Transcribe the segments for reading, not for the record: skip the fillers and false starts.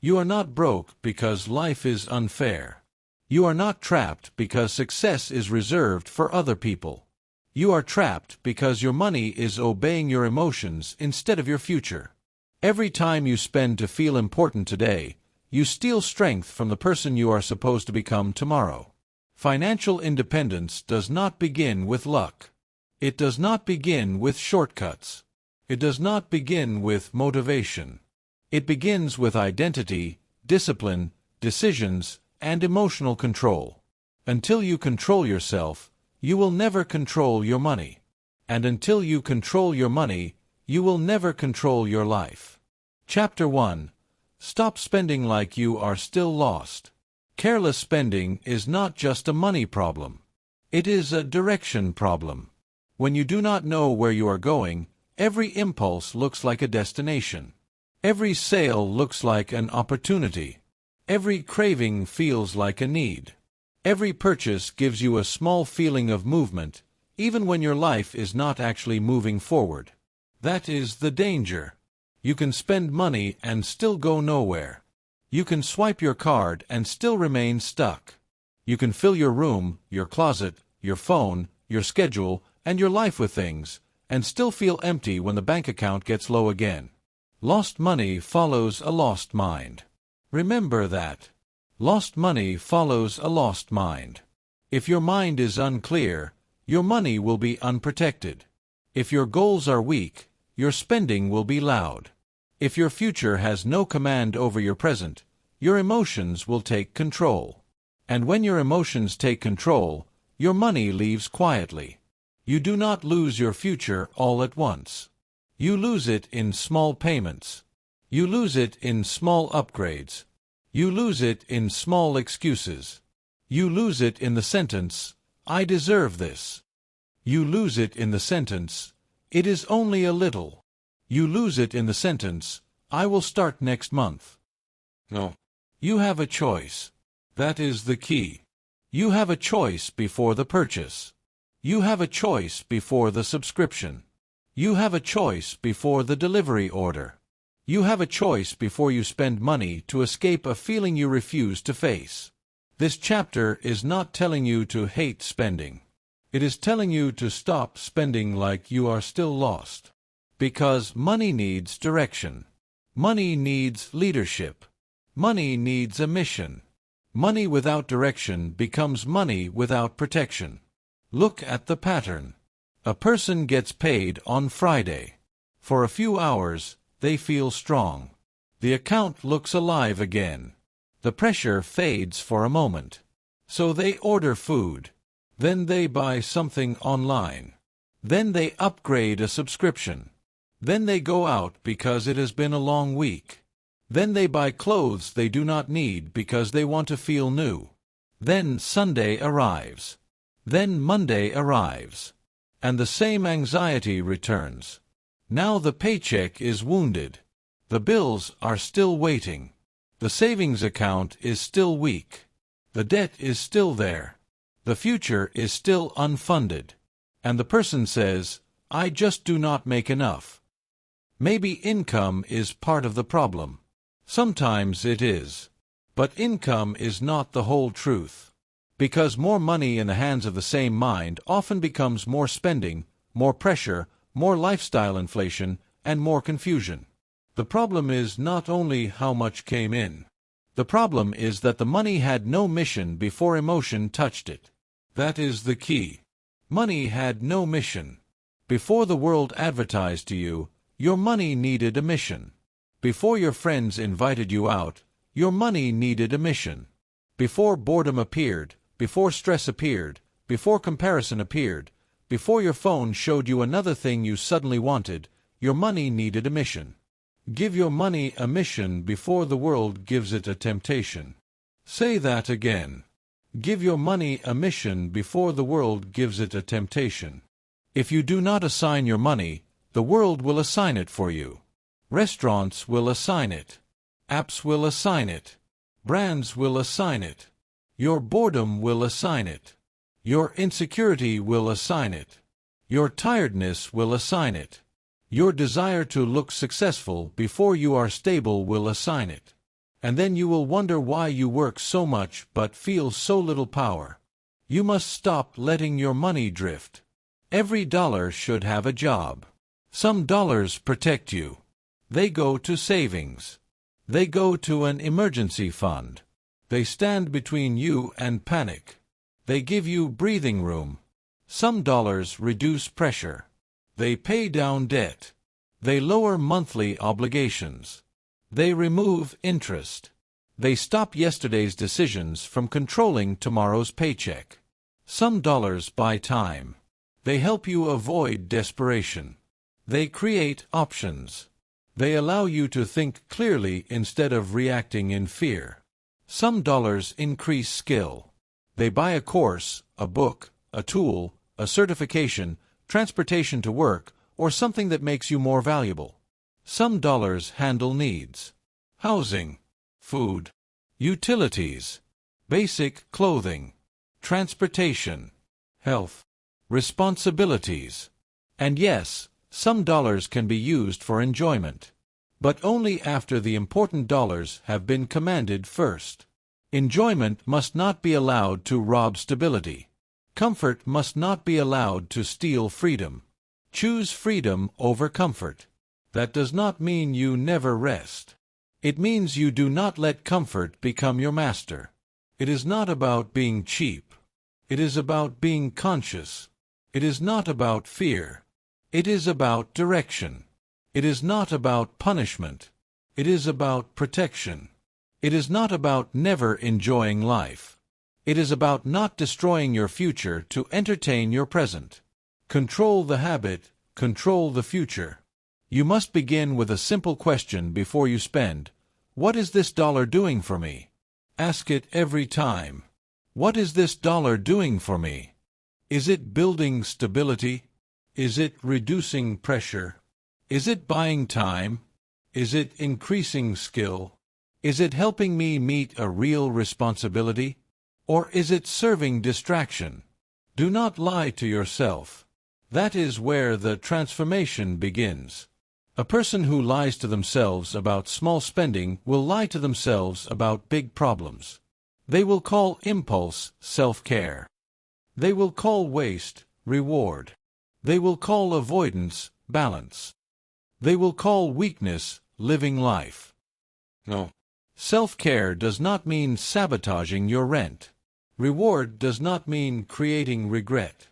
You are not broke because life is unfair. You are not trapped because success is reserved for other people. You are trapped because your money is obeying your emotions instead of your future. Every time you spend to feel important today, you steal strength from the person you are supposed to become tomorrow. Financial independence does not begin with luck. It does not begin with shortcuts. It does not begin with motivation. It begins with identity, discipline, decisions, and emotional control. Until you control yourself, you will never control your money. And until you control your money, you will never control your life. Chapter 1. Stop spending like you are still lost. Careless spending is not just a money problem. It is a direction problem. When you do not know where you are going, every impulse looks like a destination. Every sale looks like an opportunity. Every craving feels like a need. Every purchase gives you a small feeling of movement, even when your life is not actually moving forward. That is the danger. You can spend money and still go nowhere. You can swipe your card and still remain stuck. You can fill your room, your closet, your phone, your schedule, and your life with things, and still feel empty when the bank account gets low again. Lost money follows a lost mind. Remember that. Lost money follows a lost mind. If your mind is unclear, your money will be unprotected. If your goals are weak, your spending will be loud. If your future has no command over your present, your emotions will take control. And when your emotions take control, your money leaves quietly. You do not lose your future all at once. You lose it in small payments. You lose it in small upgrades. You lose it in small excuses. You lose it in the sentence, "I deserve this." You lose it in the sentence, "It is only a little." You lose it in the sentence, "I will start next month." No. You have a choice. That is the key. You have a choice before the purchase. You have a choice before the subscription. You have a choice before the delivery order. You have a choice before you spend money to escape a feeling you refuse to face. This chapter is not telling you to hate spending. It is telling you to stop spending like you are still lost. Because money needs direction. Money needs leadership. Money needs a mission. Money without direction becomes money without protection. Look at the pattern. A person gets paid on Friday. For a few hours, they feel strong. The account looks alive again. The pressure fades for a moment. So they order food. Then they buy something online. Then they upgrade a subscription. Then they go out because it has been a long week. Then they buy clothes they do not need because they want to feel new. Then Sunday arrives. Then Monday arrives. And the same anxiety returns. Now the paycheck is wounded. The bills are still waiting. The savings account is still weak. The debt is still there. The future is still unfunded. And the person says, "I just do not make enough." Maybe income is part of the problem. Sometimes it is. But income is not the whole truth. Because more money in the hands of the same mind often becomes more spending, more pressure, more lifestyle inflation, and more confusion. The problem is not only how much came in. The problem is that the money had no mission before emotion touched it. That is the key. Money had no mission. Before the world advertised to you, your money needed a mission. Before your friends invited you out, your money needed a mission. Before boredom appeared, before stress appeared, before comparison appeared, before your phone showed you another thing you suddenly wanted, your money needed a mission. Give your money a mission before the world gives it a temptation. Say that again. Give your money a mission before the world gives it a temptation. If you do not assign your money, the world will assign it for you. Restaurants will assign it. Apps will assign it. Brands will assign it. Your boredom will assign it. Your insecurity will assign it. Your tiredness will assign it. Your desire to look successful before you are stable will assign it. And then you will wonder why you work so much but feel so little power. You must stop letting your money drift. Every dollar should have a job. Some dollars protect you. They go to savings. They go to an emergency fund. They stand between you and panic. They give you breathing room. Some dollars reduce pressure. They pay down debt. They lower monthly obligations. They remove interest. They stop yesterday's decisions from controlling tomorrow's paycheck. Some dollars buy time. They help you avoid desperation. They create options. They allow you to think clearly instead of reacting in fear. Some dollars increase skill. They buy a course, a book, a tool, a certification, transportation to work, or something that makes you more valuable. Some dollars handle needs. Housing, food, utilities, basic clothing, transportation, health, responsibilities. And yes, some dollars can be used for enjoyment. But only after the important dollars have been commanded first. Enjoyment must not be allowed to rob stability. Comfort must not be allowed to steal freedom. Choose freedom over comfort. That does not mean you never rest. It means you do not let comfort become your master. It is not about being cheap. It is about being conscious. It is not about fear. It is about direction. It is not about punishment. It is about protection. It is not about never enjoying life. It is about not destroying your future to entertain your present. Control the habit, control the future. You must begin with a simple question before you spend. What is this dollar doing for me? Ask it every time. What is this dollar doing for me? Is it building stability? Is it reducing pressure? Is it buying time? Is it increasing skill? Is it helping me meet a real responsibility? Or is it serving distraction? Do not lie to yourself. That is where the transformation begins. A person who lies to themselves about small spending will lie to themselves about big problems. They will call impulse self-care. They will call waste reward. They will call avoidance balance. They will call weakness living life. No. Self-care does not mean sabotaging your rent. Reward does not mean creating regret.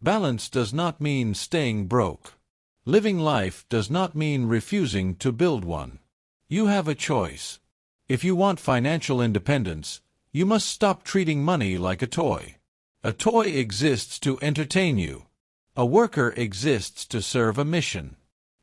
Balance does not mean staying broke. Living life does not mean refusing to build one. You have a choice. If you want financial independence, you must stop treating money like a toy. A toy exists to entertain you. A worker exists to serve a mission.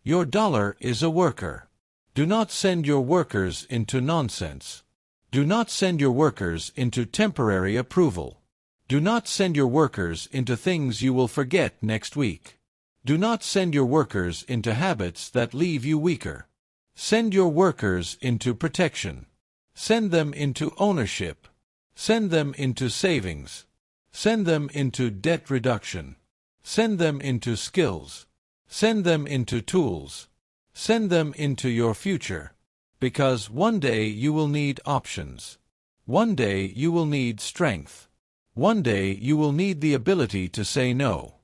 Your dollar is a worker. Do not send your workers into nonsense. Do not send your workers into temporary approval. Do not send your workers into things you will forget next week. Do not send your workers into habits that leave you weaker. Send your workers into protection. Send them into ownership. Send them into savings. Send them into debt reduction. Send them into skills. Send them into tools. Send them into your future. Because one day you will need options. One day you will need strength. One day you will need the ability to say no.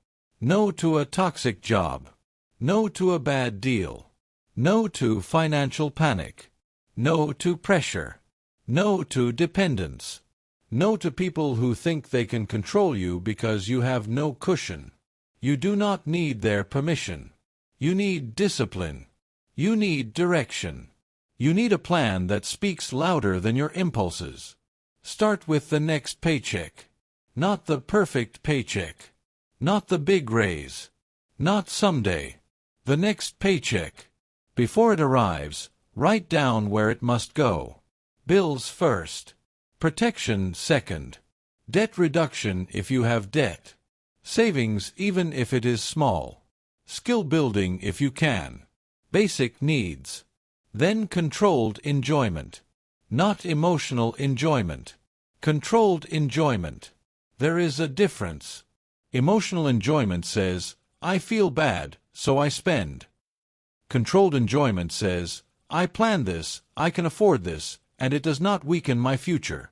No to a toxic job. No to a bad deal. No to financial panic. No to pressure. No to dependence. No to people who think they can control you because you have no cushion. You do not need their permission. You need discipline. You need direction. You need a plan that speaks louder than your impulses. Start with the next paycheck. Not the perfect paycheck. Not the big raise. Not someday. The next paycheck. Before it arrives, write down where it must go. Bills first. Protection second. Debt reduction if you have debt. Savings even if it is small. Skill building if you can. Basic needs. Then controlled enjoyment. Not emotional enjoyment. Controlled enjoyment. There is a difference. Emotional enjoyment says, I feel bad, so I spend. Controlled enjoyment says, I plan this, I can afford this, and it does not weaken my future.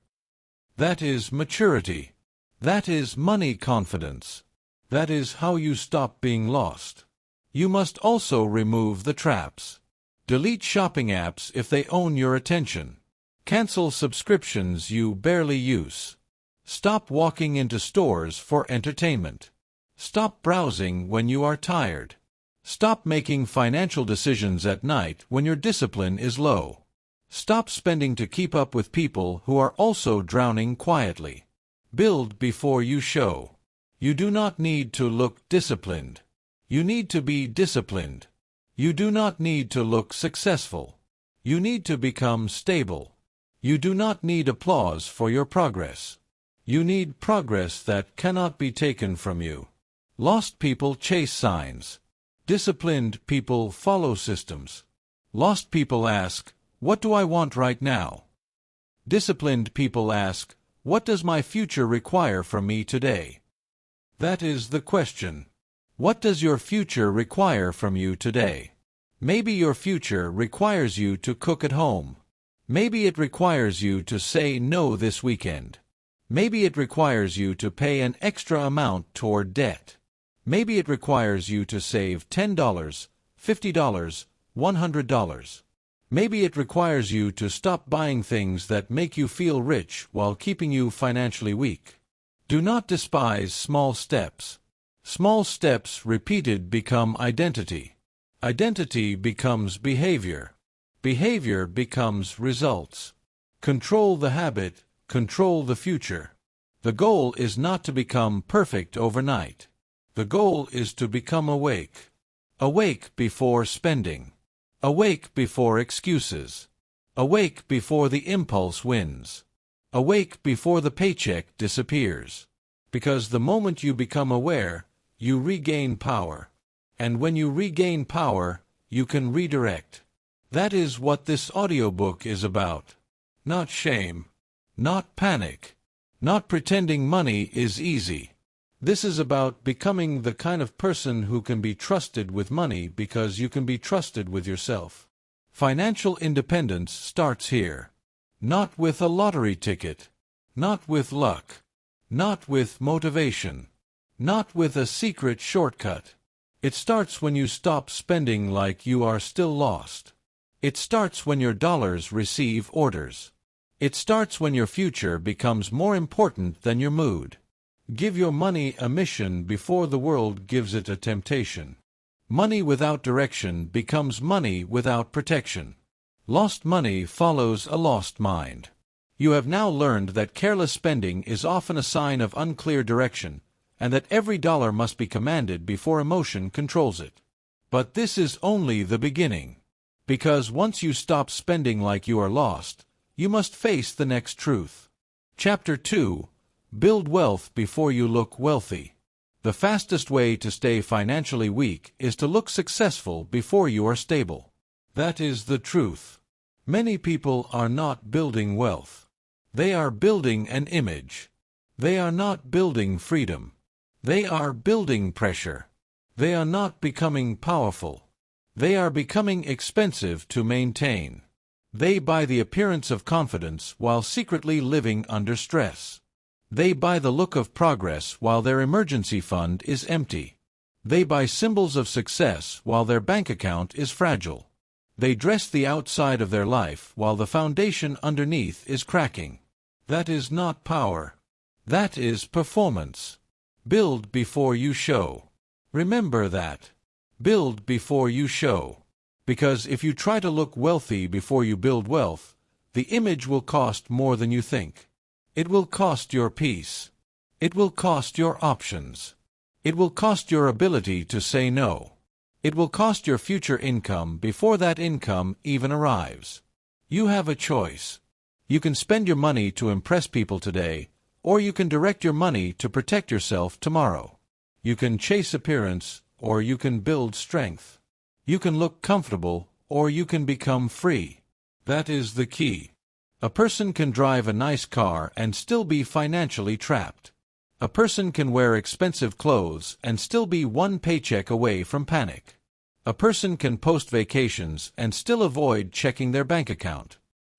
That is maturity. That is money confidence. That is how you stop being lost. You must also remove the traps. Delete shopping apps if they own your attention. Cancel subscriptions you barely use. Stop walking into stores for entertainment. Stop browsing when you are tired. Stop making financial decisions at night when your discipline is low. Stop spending to keep up with people who are also drowning quietly. Build before you show. You do not need to look disciplined. You need to be disciplined. You do not need to look successful. You need to become stable. You do not need applause for your progress. You need progress that cannot be taken from you. Lost people chase signs. Disciplined people follow systems. Lost people ask, "What do I want right now?" Disciplined people ask, "What does my future require from me today?" That is the question. What does your future require from you today? Maybe your future requires you to cook at home. Maybe it requires you to say no this weekend. Maybe it requires you to pay an extra amount toward debt. Maybe it requires you to save $10, $50, $100. Maybe it requires you to stop buying things that make you feel rich while keeping you financially weak. Do not despise small steps. Small steps repeated become identity. Identity becomes behavior. Behavior becomes results. Control the habit, control the future. The goal is not to become perfect overnight. The goal is to become awake. Awake before spending. Awake before excuses. Awake before the impulse wins. Awake before the paycheck disappears. Because the moment you become aware, you regain power. And when you regain power, you can redirect. That is what this audiobook is about. Not shame. Not panic. Not pretending money is easy. This is about becoming the kind of person who can be trusted with money because you can be trusted with yourself. Financial independence starts here. Not with a lottery ticket. Not with luck. Not with motivation. Not with a secret shortcut. It starts when you stop spending like you are still lost. It starts when your dollars receive orders. It starts when your future becomes more important than your mood. Give your money a mission before the world gives it a temptation. Money without direction becomes money without protection. Lost money follows a lost mind. You have now learned that careless spending is often a sign of unclear direction, and that every dollar must be commanded before emotion controls it. But this is only the beginning. Because once you stop spending like you are lost, you must face the next truth. Chapter 2. Build wealth before you look wealthy. The fastest way to stay financially weak is to look successful before you are stable. That is the truth. Many people are not building wealth. They are building an image. They are not building freedom. They are building pressure. They are not becoming powerful. They are becoming expensive to maintain. They buy the appearance of confidence while secretly living under stress. They buy the look of progress while their emergency fund is empty. They buy symbols of success while their bank account is fragile. They dress the outside of their life while the foundation underneath is cracking. That is not power. That is performance. Build before you show. Remember that. Build before you show. Because if you try to look wealthy before you build wealth, the image will cost more than you think. It will cost your peace. It will cost your options. It will cost your ability to say no. It will cost your future income before that income even arrives. You have a choice. You can spend your money to impress people today, or you can direct your money to protect yourself tomorrow. You can chase appearance, or you can build strength. You can look comfortable, or you can become free. That is the key. A person can drive a nice car and still be financially trapped. A person can wear expensive clothes and still be one paycheck away from panic. A person can post vacations and still avoid checking their bank account.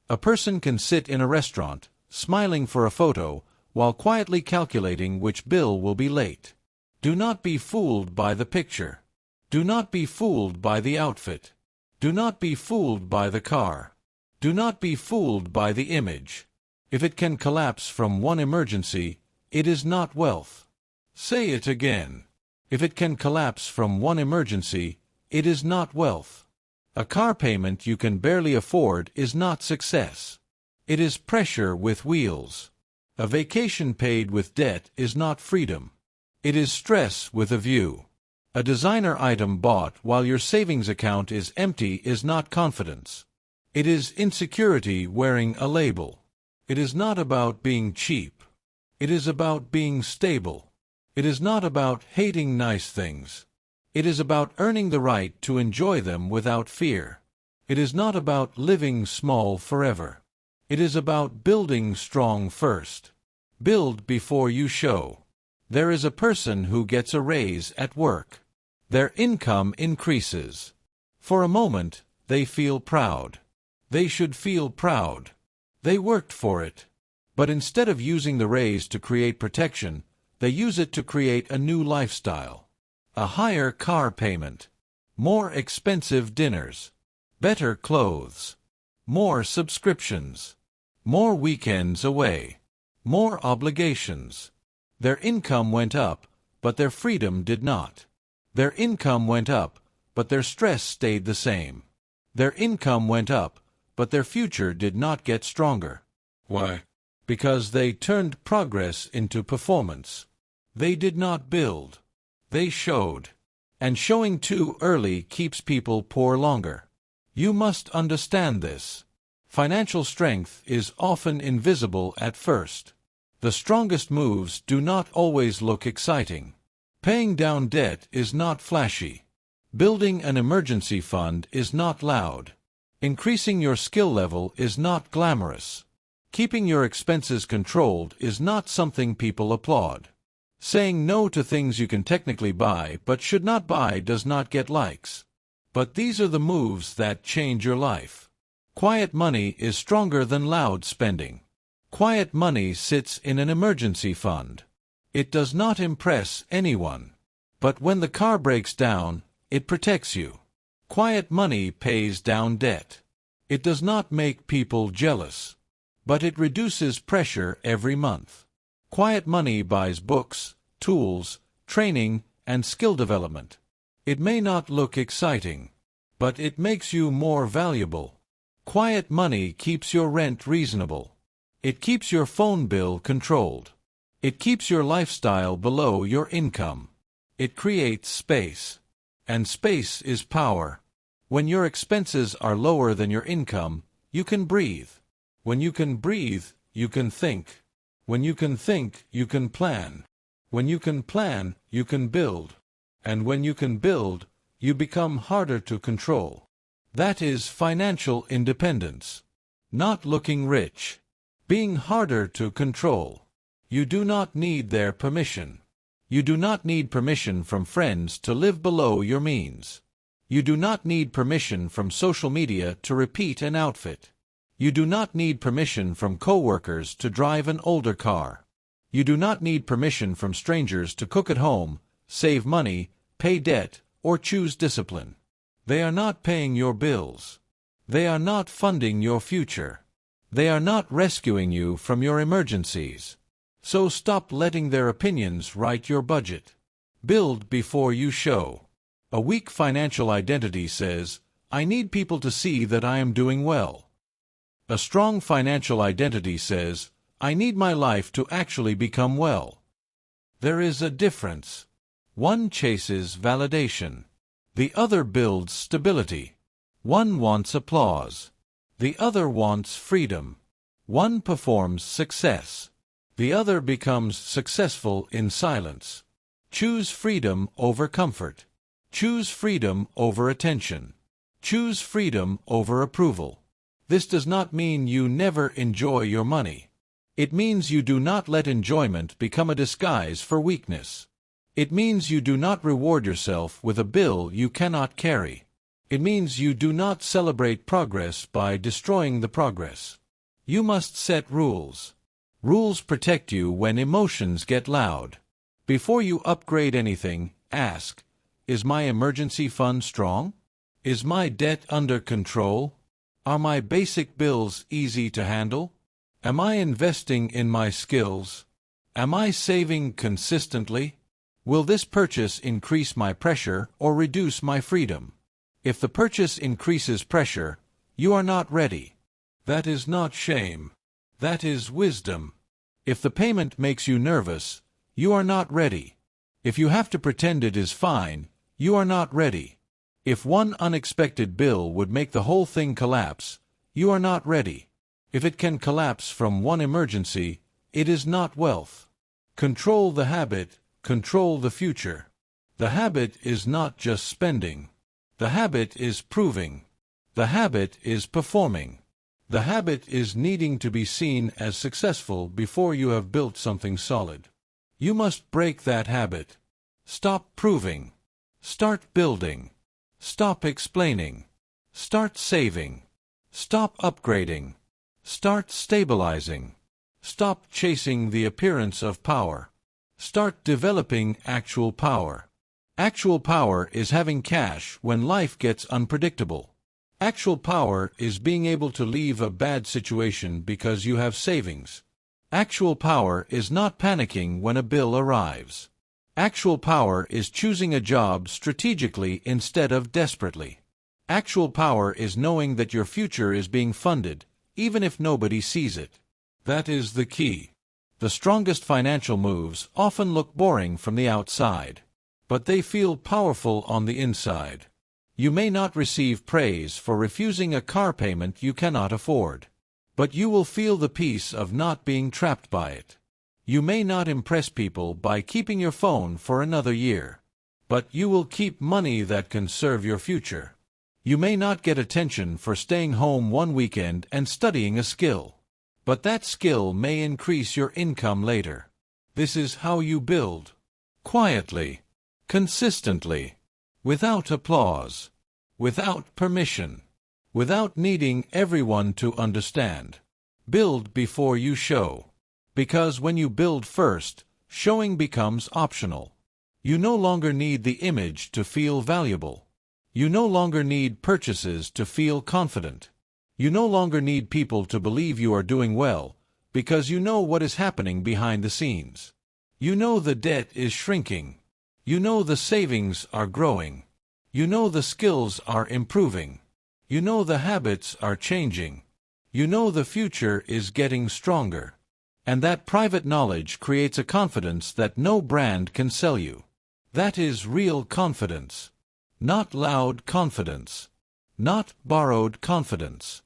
A person can sit in a restaurant, smiling for a photo, while quietly calculating which bill will be late. Do not be fooled by the picture. Do not be fooled by the outfit. Do not be fooled by the car. Do not be fooled by the image. If it can collapse from one emergency, it is not wealth. Say it again. If it can collapse from one emergency, it is not wealth. A car payment you can barely afford is not success. It is pressure with wheels. A vacation paid with debt is not freedom. It is stress with a view. A designer item bought while your savings account is empty is not confidence. It is insecurity wearing a label. It is not about being cheap. It is about being stable. It is not about hating nice things. It is about earning the right to enjoy them without fear. It is not about living small forever. It is about building strong first. Build before you show. There is a person who gets a raise at work. Their income increases. For a moment, they feel proud. They should feel proud. They worked for it. But instead of using the raise to create protection, they use it to create a new lifestyle. A higher car payment. More expensive dinners. Better clothes. More subscriptions. More weekends away. More obligations. Their income went up, but their freedom did not. Their income went up, but their stress stayed the same. Their income went up, but their future did not get stronger. Why? Because they turned progress into performance. They did not build. They showed. And showing too early keeps people poor longer. You must understand this. Financial strength is often invisible at first. The strongest moves do not always look exciting. Paying down debt is not flashy. Building an emergency fund is not loud. Increasing your skill level is not glamorous. Keeping your expenses controlled is not something people applaud. Saying no to things you can technically buy but should not buy does not get likes. But these are the moves that change your life. Quiet money is stronger than loud spending. Quiet money sits in an emergency fund. It does not impress anyone. But when the car breaks down, it protects you. Quiet money pays down debt. It does not make people jealous. But it reduces pressure every month. Quiet money buys books, tools, training, and skill development. It may not look exciting, but it makes you more valuable. Quiet money keeps your rent reasonable. It keeps your phone bill controlled. It keeps your lifestyle below your income. It creates space. And space is power. When your expenses are lower than your income, you can breathe. When you can breathe, you can think. When you can think, you can plan. When you can plan, you can build. And when you can build, you become harder to control. That is financial independence. Not looking rich. Being harder to control. You do not need their permission. You do not need permission from friends to live below your means. You do not need permission from social media to repeat an outfit. You do not need permission from coworkers to drive an older car. You do not need permission from strangers to cook at home, save money, pay debt, or choose discipline. They are not paying your bills. They are not funding your future. They are not rescuing you from your emergencies. So stop letting their opinions write your budget. Build before you show. A weak financial identity says, I need people to see that I am doing well. A strong financial identity says, I need my life to actually become well. There is a difference. One chases validation. The other builds stability. One wants applause. The other wants freedom. One performs success. The other becomes successful in silence. Choose freedom over comfort. Choose freedom over attention. Choose freedom over approval. This does not mean you never enjoy your money. It means you do not let enjoyment become a disguise for weakness. It means you do not reward yourself with a bill you cannot carry. It means you do not celebrate progress by destroying the progress. You must set rules. Rules protect you when emotions get loud. Before you upgrade anything, ask, is my emergency fund strong? Is my debt under control? Are my basic bills easy to handle? Am I investing in my skills? Am I saving consistently? Will this purchase increase my pressure or reduce my freedom? If the purchase increases pressure, you are not ready. That is not shame. That is wisdom. If the payment makes you nervous, you are not ready. If you have to pretend it is fine, you are not ready. If one unexpected bill would make the whole thing collapse, you are not ready. If it can collapse from one emergency, it is not wealth. Control the habit, control the future. The habit is not just spending. The habit is proving. The habit is performing. The habit is needing to be seen as successful before you have built something solid. You must break that habit. Stop proving. Start building. Stop explaining. Start saving. Stop upgrading. Start stabilizing. Stop chasing the appearance of power. Start developing actual power. Actual power is having cash when life gets unpredictable. Actual power is being able to leave a bad situation because you have savings. Actual power is not panicking when a bill arrives. Actual power is choosing a job strategically instead of desperately. Actual power is knowing that your future is being funded, even if nobody sees it. That is the key. The strongest financial moves often look boring from the outside, but they feel powerful on the inside. You may not receive praise for refusing a car payment you cannot afford, but you will feel the peace of not being trapped by it. You may not impress people by keeping your phone for another year, but you will keep money that can serve your future. You may not get attention for staying home one weekend and studying a skill, but that skill may increase your income later. This is how you build. Quietly. Consistently. Without applause. Without permission. Without needing everyone to understand. Build before you show. Because when you build first, showing becomes optional. You no longer need the image to feel valuable. You no longer need purchases to feel confident. You no longer need people to believe you are doing well, because you know what is happening behind the scenes. You know the debt is shrinking. You know the savings are growing. You know the skills are improving. You know the habits are changing. You know the future is getting stronger. And that private knowledge creates a confidence that no brand can sell you. That is real confidence. Not loud confidence. Not borrowed confidence.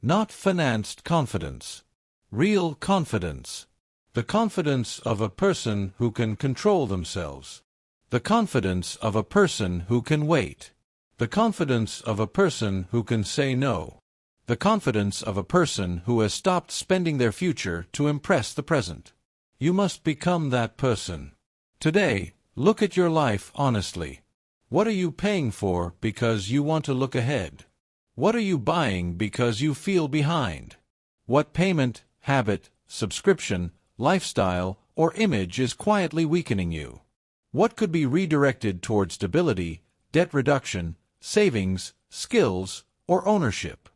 Not financed confidence. Real confidence. The confidence of a person who can control themselves. The confidence of a person who can wait. The confidence of a person who can say no. The confidence of a person who has stopped spending their future to impress the present. You must become that person. Today, look at your life honestly. What are you paying for because you want to look ahead? What are you buying because you feel behind? What payment, habit, subscription, lifestyle, or image is quietly weakening you? What could be redirected toward stability, debt reduction, savings, skills, or ownership?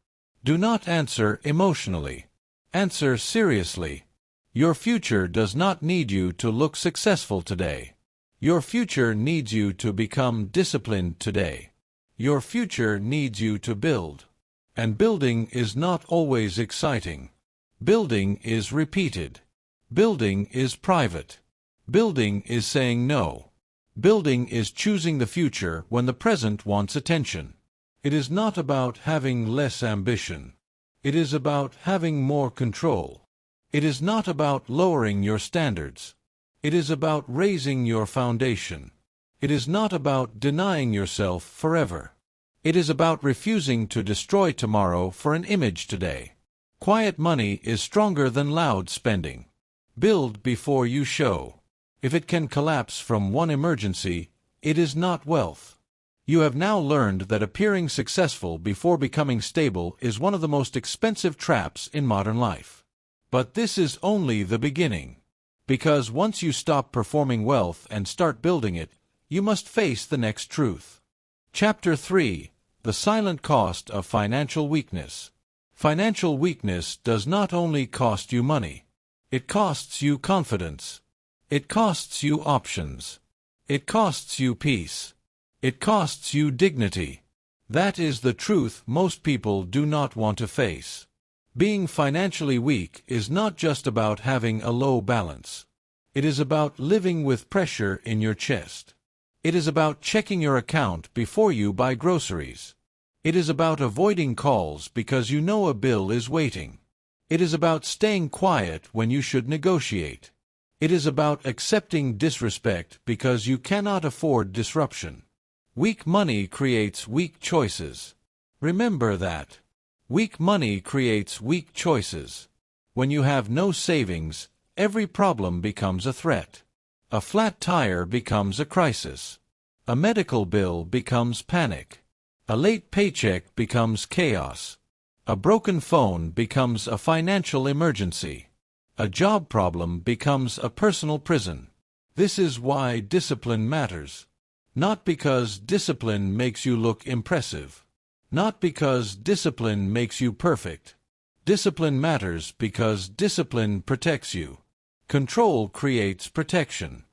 Do not answer emotionally. Answer seriously. Your future does not need you to look successful today. Your future needs you to become disciplined today. Your future needs you to build. And building is not always exciting. Building is repeated. Building is private. Building is saying no. Building is choosing the future when the present wants attention. It is not about having less ambition. It is about having more control. It is not about lowering your standards. It is about raising your foundation. It is not about denying yourself forever. It is about refusing to destroy tomorrow for an image today. Quiet money is stronger than loud spending. Build before you show. If it can collapse from one emergency, it is not wealth. You have now learned that appearing successful before becoming stable is one of the most expensive traps in modern life. But this is only the beginning. Because once you stop performing wealth and start building it, you must face the next truth. Chapter 3: The Silent Cost of Financial Weakness. Financial weakness does not only cost you money. It costs you confidence. It costs you options. It costs you peace. It costs you dignity. That is the truth most people do not want to face. Being financially weak is not just about having a low balance. It is about living with pressure in your chest. It is about checking your account before you buy groceries. It is about avoiding calls because you know a bill is waiting. It is about staying quiet when you should negotiate. It is about accepting disrespect because you cannot afford disruption. Weak money creates weak choices. Remember that. Weak money creates weak choices. When you have no savings, every problem becomes a threat. A flat tire becomes a crisis. A medical bill becomes panic. A late paycheck becomes chaos. A broken phone becomes a financial emergency. A job problem becomes a personal prison. This is why discipline matters. Not because discipline makes you look impressive. Not because discipline makes you perfect. Discipline matters because discipline protects you. Control creates protection.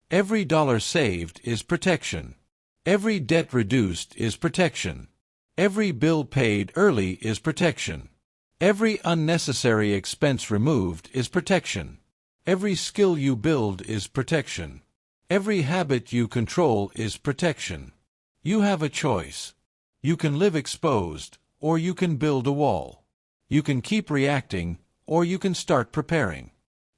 Every dollar saved is protection. Every debt reduced is protection. Every bill paid early is protection. Every unnecessary expense removed is protection. Every skill you build is protection. Every habit you control is protection. You have a choice. You can live exposed, or you can build a wall. You can keep reacting, or you can start preparing.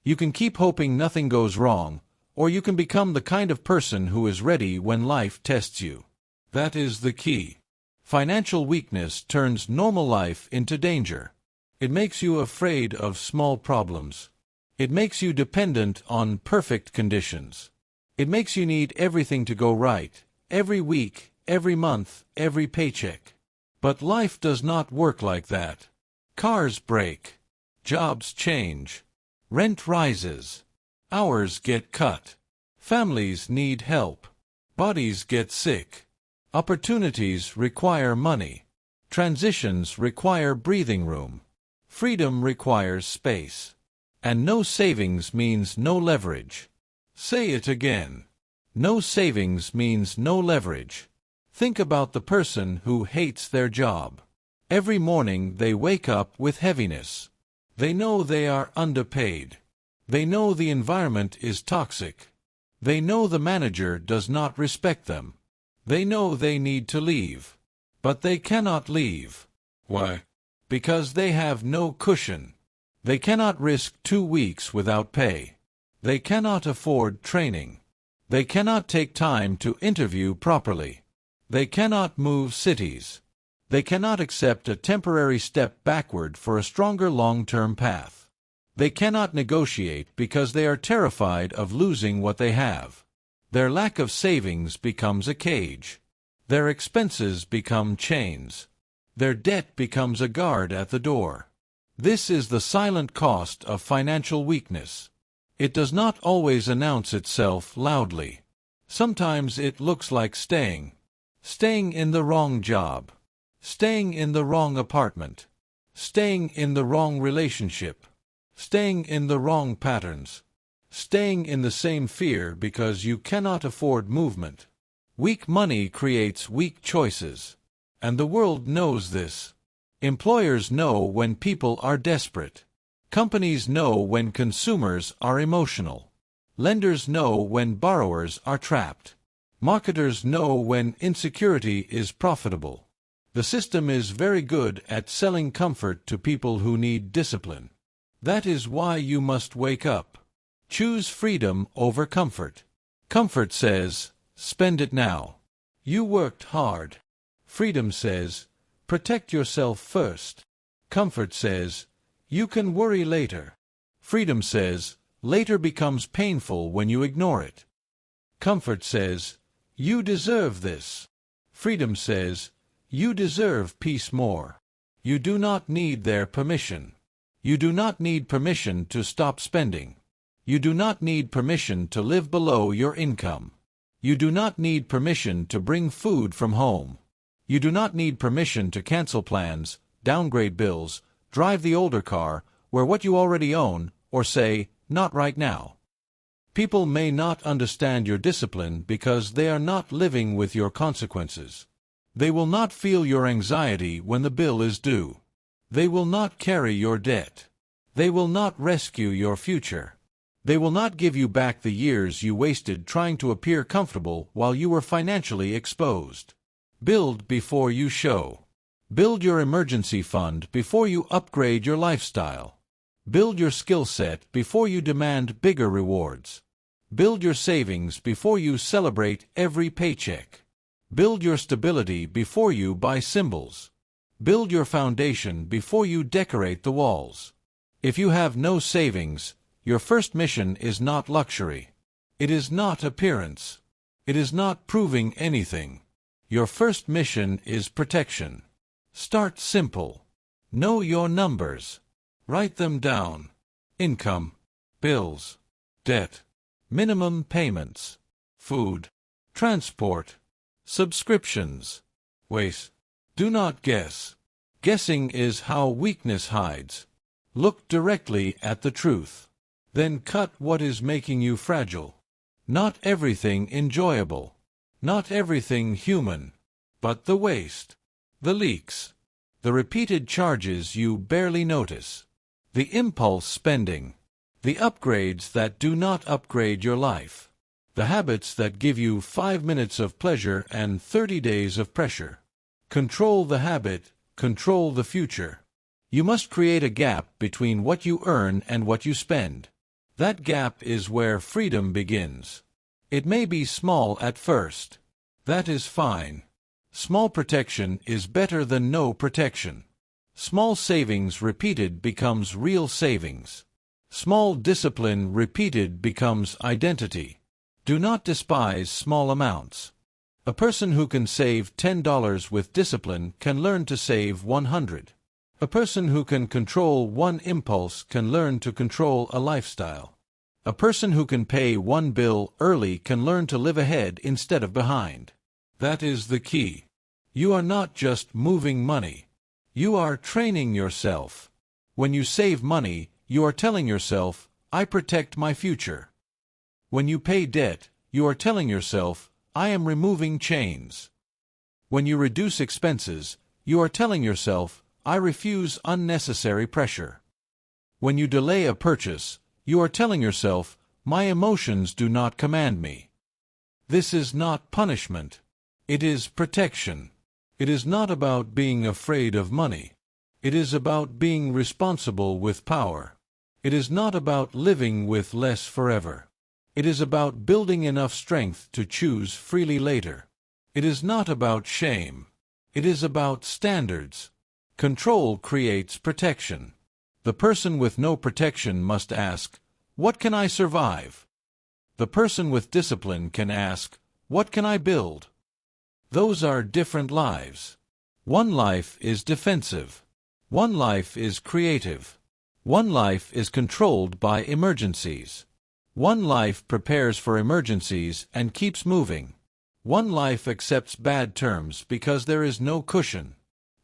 You can keep hoping nothing goes wrong, or you can become the kind of person who is ready when life tests you. That is the key. Financial weakness turns normal life into danger. It makes you afraid of small problems. It makes you dependent on perfect conditions. It makes you need everything to go right, every week, every month, every paycheck. But life does not work like that. Cars break. Jobs change. Rent rises. Hours get cut. Families need help. Bodies get sick. Opportunities require money. Transitions require breathing room. Freedom requires space. And no savings means no leverage. Say it again. No savings means no leverage. Think about the person who hates their job. Every morning they wake up with heaviness. They know they are underpaid. They know the environment is toxic. They know the manager does not respect them. They know they need to leave. But they cannot leave. Why? Because they have no cushion. They cannot risk 2 weeks without pay. They cannot afford training. They cannot take time to interview properly. They cannot move cities. They cannot accept a temporary step backward for a stronger long-term path. They cannot negotiate because they are terrified of losing what they have. Their lack of savings becomes a cage. Their expenses become chains. Their debt becomes a guard at the door. This is the silent cost of financial weakness. It does not always announce itself loudly. Sometimes it looks like staying in the wrong job, staying in the wrong apartment, staying in the wrong relationship, staying in the wrong patterns, staying in the same fear because you cannot afford movement. Weak money creates weak choices, and the world knows this. Employers know when people are desperate. Companies know when consumers are emotional. Lenders know when borrowers are trapped. Marketers know when insecurity is profitable. The system is very good at selling comfort to people who need discipline. That is why you must wake up. Choose freedom over comfort. Comfort says, spend it now. You worked hard. Freedom says, protect yourself first. Comfort says, you can worry later. Freedom says, later becomes painful when you ignore it. Comfort says, you deserve this. Freedom says, you deserve peace more. You do not need their permission. You do not need permission to stop spending. You do not need permission to live below your income. You do not need permission to bring food from home. You do not need permission to cancel plans, downgrade bills, drive the older car, wear what you already own, or say, not right now. People may not understand your discipline because they are not living with your consequences. They will not feel your anxiety when the bill is due. They will not carry your debt. They will not rescue your future. They will not give you back the years you wasted trying to appear comfortable while you were financially exposed. Build before you show. Build your emergency fund before you upgrade your lifestyle. Build your skill set before you demand bigger rewards. Build your savings before you celebrate every paycheck. Build your stability before you buy symbols. Build your foundation before you decorate the walls. If you have no savings, your first mission is not luxury. It is not appearance. It is not proving anything. Your first mission is protection. Start simple. Know your numbers. Write them down. Income, bills, debt, minimum payments, food, transport, subscriptions, waste. Do not guess. Guessing is how weakness hides. Look directly at the truth. Then cut what is making you fragile. Not everything enjoyable. Not everything human. But the waste. The leaks. The repeated charges you barely notice. The impulse spending. The upgrades that do not upgrade your life. The habits that give you 5 minutes of pleasure and 30 days of pressure. Control the habit, control the future. You must create a gap between what you earn and what you spend. That gap is where freedom begins. It may be small at first. That is fine. Small protection is better than no protection. Small savings repeated becomes real savings. Small discipline repeated becomes identity. Do not despise small amounts. A person who can save $10 with discipline can learn to save 100. A person who can control one impulse can learn to control a lifestyle. A person who can pay one bill early can learn to live ahead instead of behind. That is the key. You are not just moving money. You are training yourself. When you save money, you are telling yourself, I protect my future. When you pay debt, you are telling yourself, I am removing chains. When you reduce expenses, you are telling yourself, I refuse unnecessary pressure. When you delay a purchase, you are telling yourself, my emotions do not command me. This is not punishment. It is protection. It is not about being afraid of money. It is about being responsible with power. It is not about living with less forever. It is about building enough strength to choose freely later. It is not about shame. It is about standards. Control creates protection. The person with no protection must ask, what can I survive? The person with discipline can ask, what can I build? Those are different lives. One life is defensive. One life is creative. One life is controlled by emergencies. One life prepares for emergencies and keeps moving. One life accepts bad terms because there is no cushion.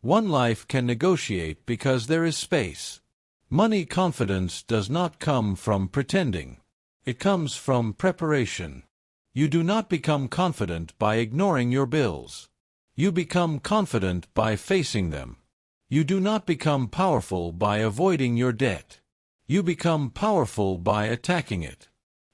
One life can negotiate because there is space. Money confidence does not come from pretending. It comes from preparation. You do not become confident by ignoring your bills. You become confident by facing them. You do not become powerful by avoiding your debt. You become powerful by attacking it.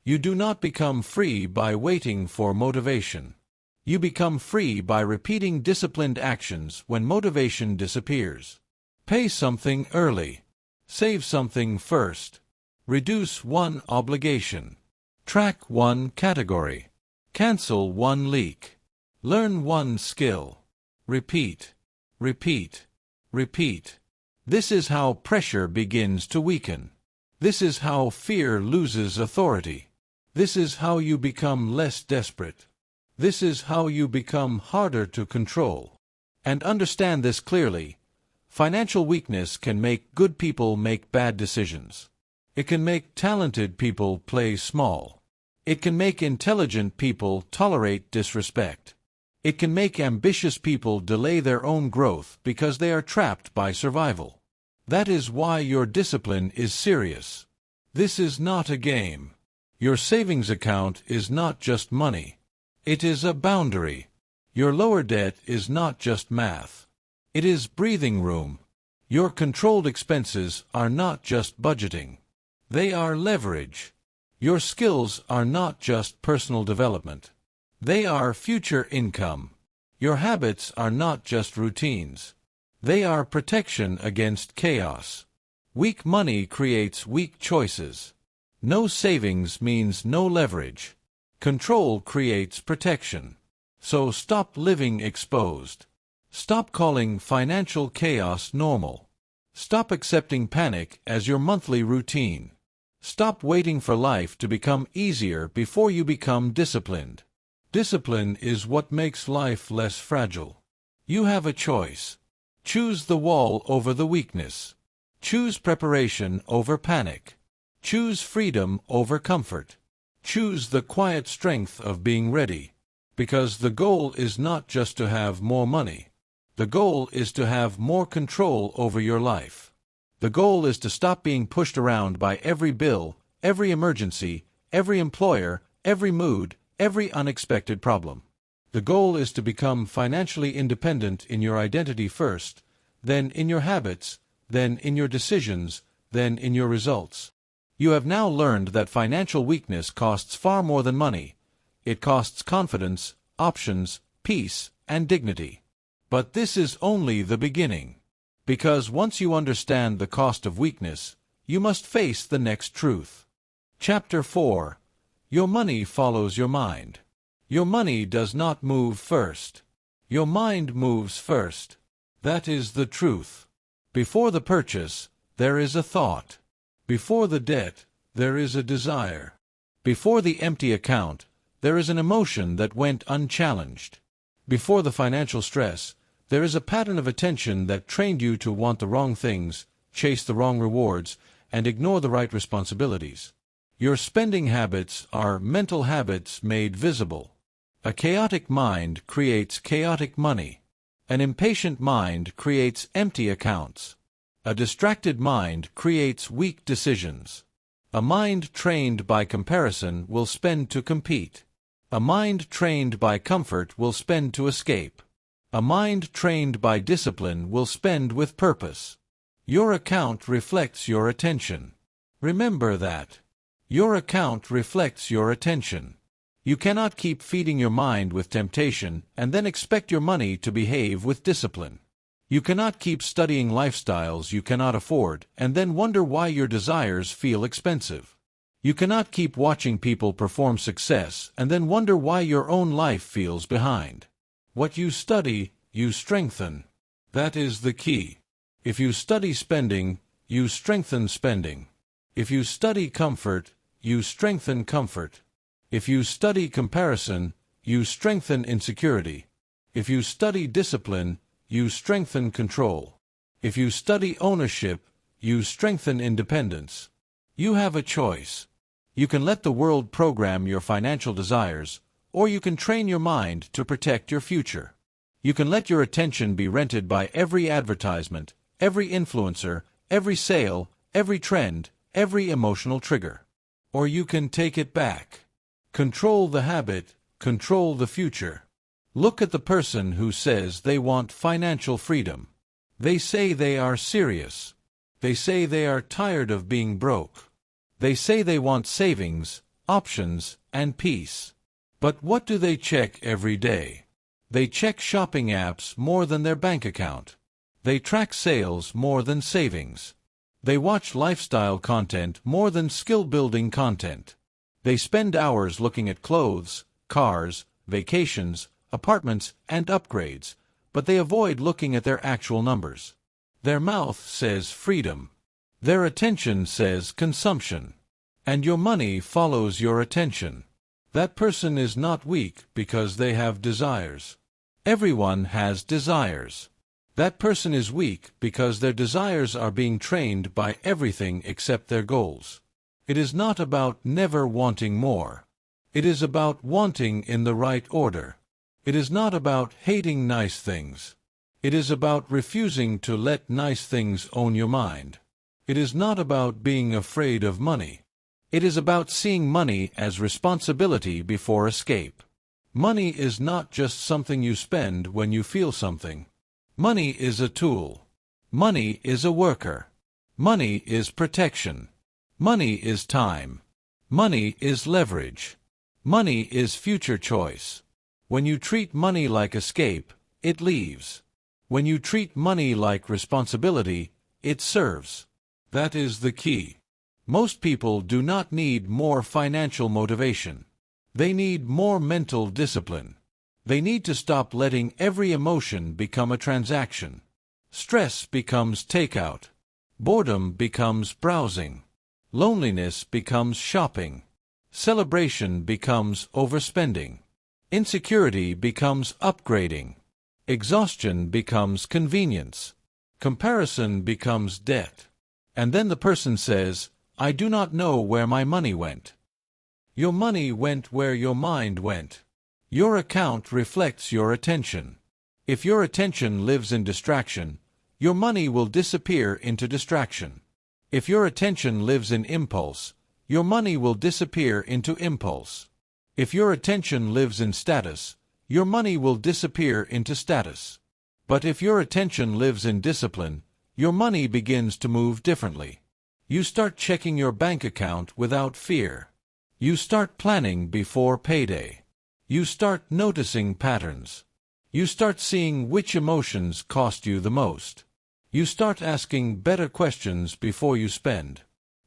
You do not become free by waiting for motivation. You become free by repeating disciplined actions when motivation disappears. Pay something early. Save something first. Reduce one obligation. Track one category. Cancel one leak. Learn one skill. Repeat. Repeat. Repeat. This is how pressure begins to weaken. This is how fear loses authority. This is how you become less desperate. This is how you become harder to control. And understand this clearly. Financial weakness can make good people make bad decisions. It can make talented people play small. It can make intelligent people tolerate disrespect. It can make ambitious people delay their own growth because they are trapped by survival. That is why your discipline is serious. This is not a game. Your savings account is not just money. It is a boundary. Your lower debt is not just math. It is breathing room. Your controlled expenses are not just budgeting. They are leverage. Your skills are not just personal development. They are future income. Your habits are not just routines. They are protection against chaos. Weak money creates weak choices. No savings means no leverage. Control creates protection. So stop living exposed. Stop calling financial chaos normal. Stop accepting panic as your monthly routine. Stop waiting for life to become easier before you become disciplined. Discipline is what makes life less fragile. You have a choice. Choose the wall over the weakness. Choose preparation over panic. Choose freedom over comfort. Choose the quiet strength of being ready. Because the goal is not just to have more money. The goal is to have more control over your life. The goal is to stop being pushed around by every bill, every emergency, every employer, every mood, every unexpected problem. The goal is to become financially independent in your identity first, then in your habits, then in your decisions, then in your results. You have now learned that financial weakness costs far more than money. It costs confidence, options, peace, and dignity. But this is only the beginning. Because once you understand the cost of weakness, you must face the next truth. Chapter 4. Your money follows your mind. Your money does not move first. Your mind moves first. That is the truth. Before the purchase, there is a thought. Before the debt, there is a desire. Before the empty account, there is an emotion that went unchallenged. Before the financial stress, there is a pattern of attention that trained you to want the wrong things, chase the wrong rewards, and ignore the right responsibilities. Your spending habits are mental habits made visible. A chaotic mind creates chaotic money. An impatient mind creates empty accounts. A distracted mind creates weak decisions. A mind trained by comparison will spend to compete. A mind trained by comfort will spend to escape. A mind trained by discipline will spend with purpose. Your account reflects your attention. Remember that. Your account reflects your attention. You cannot keep feeding your mind with temptation and then expect your money to behave with discipline. You cannot keep studying lifestyles you cannot afford and then wonder why your desires feel expensive. You cannot keep watching people perform success and then wonder why your own life feels behind. What you study, you strengthen. That is the key. If you study spending, you strengthen spending. If you study comfort, you strengthen comfort. If you study comparison, you strengthen insecurity. If you study discipline, you strengthen control. If you study ownership, you strengthen independence. You have a choice. You can let the world program your financial desires, or you can train your mind to protect your future. You can let your attention be rented by every advertisement, every influencer, every sale, every trend, every emotional trigger. Or you can take it back. Control the habit, control the future. Look at the person who says they want financial freedom. They say they are serious. They say they are tired of being broke. They say they want savings, options, and peace. But what do they check every day? They check shopping apps more than their bank account. They track sales more than savings. They watch lifestyle content more than skill-building content. They spend hours looking at clothes, cars, vacations, apartments, and upgrades, but they avoid looking at their actual numbers. Their mouth says freedom. Their attention says consumption. And your money follows your attention. That person is not weak because they have desires. Everyone has desires. That person is weak because their desires are being trained by everything except their goals. It is not about never wanting more. It is about wanting in the right order. It is not about hating nice things. It is about refusing to let nice things own your mind. It is not about being afraid of money. It is about seeing money as responsibility before escape. Money is not just something you spend when you feel something. Money is a tool. Money is a worker. Money is protection. Money is time. Money is leverage. Money is future choice. When you treat money like escape, it leaves. When you treat money like responsibility, it serves. That is the key. Most people do not need more financial motivation. They need more mental discipline. They need to stop letting every emotion become a transaction. Stress becomes takeout. Boredom becomes browsing. Loneliness becomes shopping. Celebration becomes overspending. Insecurity becomes upgrading. Exhaustion becomes convenience. Comparison becomes debt. And then the person says, "I do not know where my money went." Your money went where your mind went. Your account reflects your attention. If your attention lives in distraction, your money will disappear into distraction. If your attention lives in impulse, your money will disappear into impulse. If your attention lives in status, your money will disappear into status. But if your attention lives in discipline, your money begins to move differently. You start checking your bank account without fear. You start planning before payday. You start noticing patterns. You start seeing which emotions cost you the most. You start asking better questions before you spend.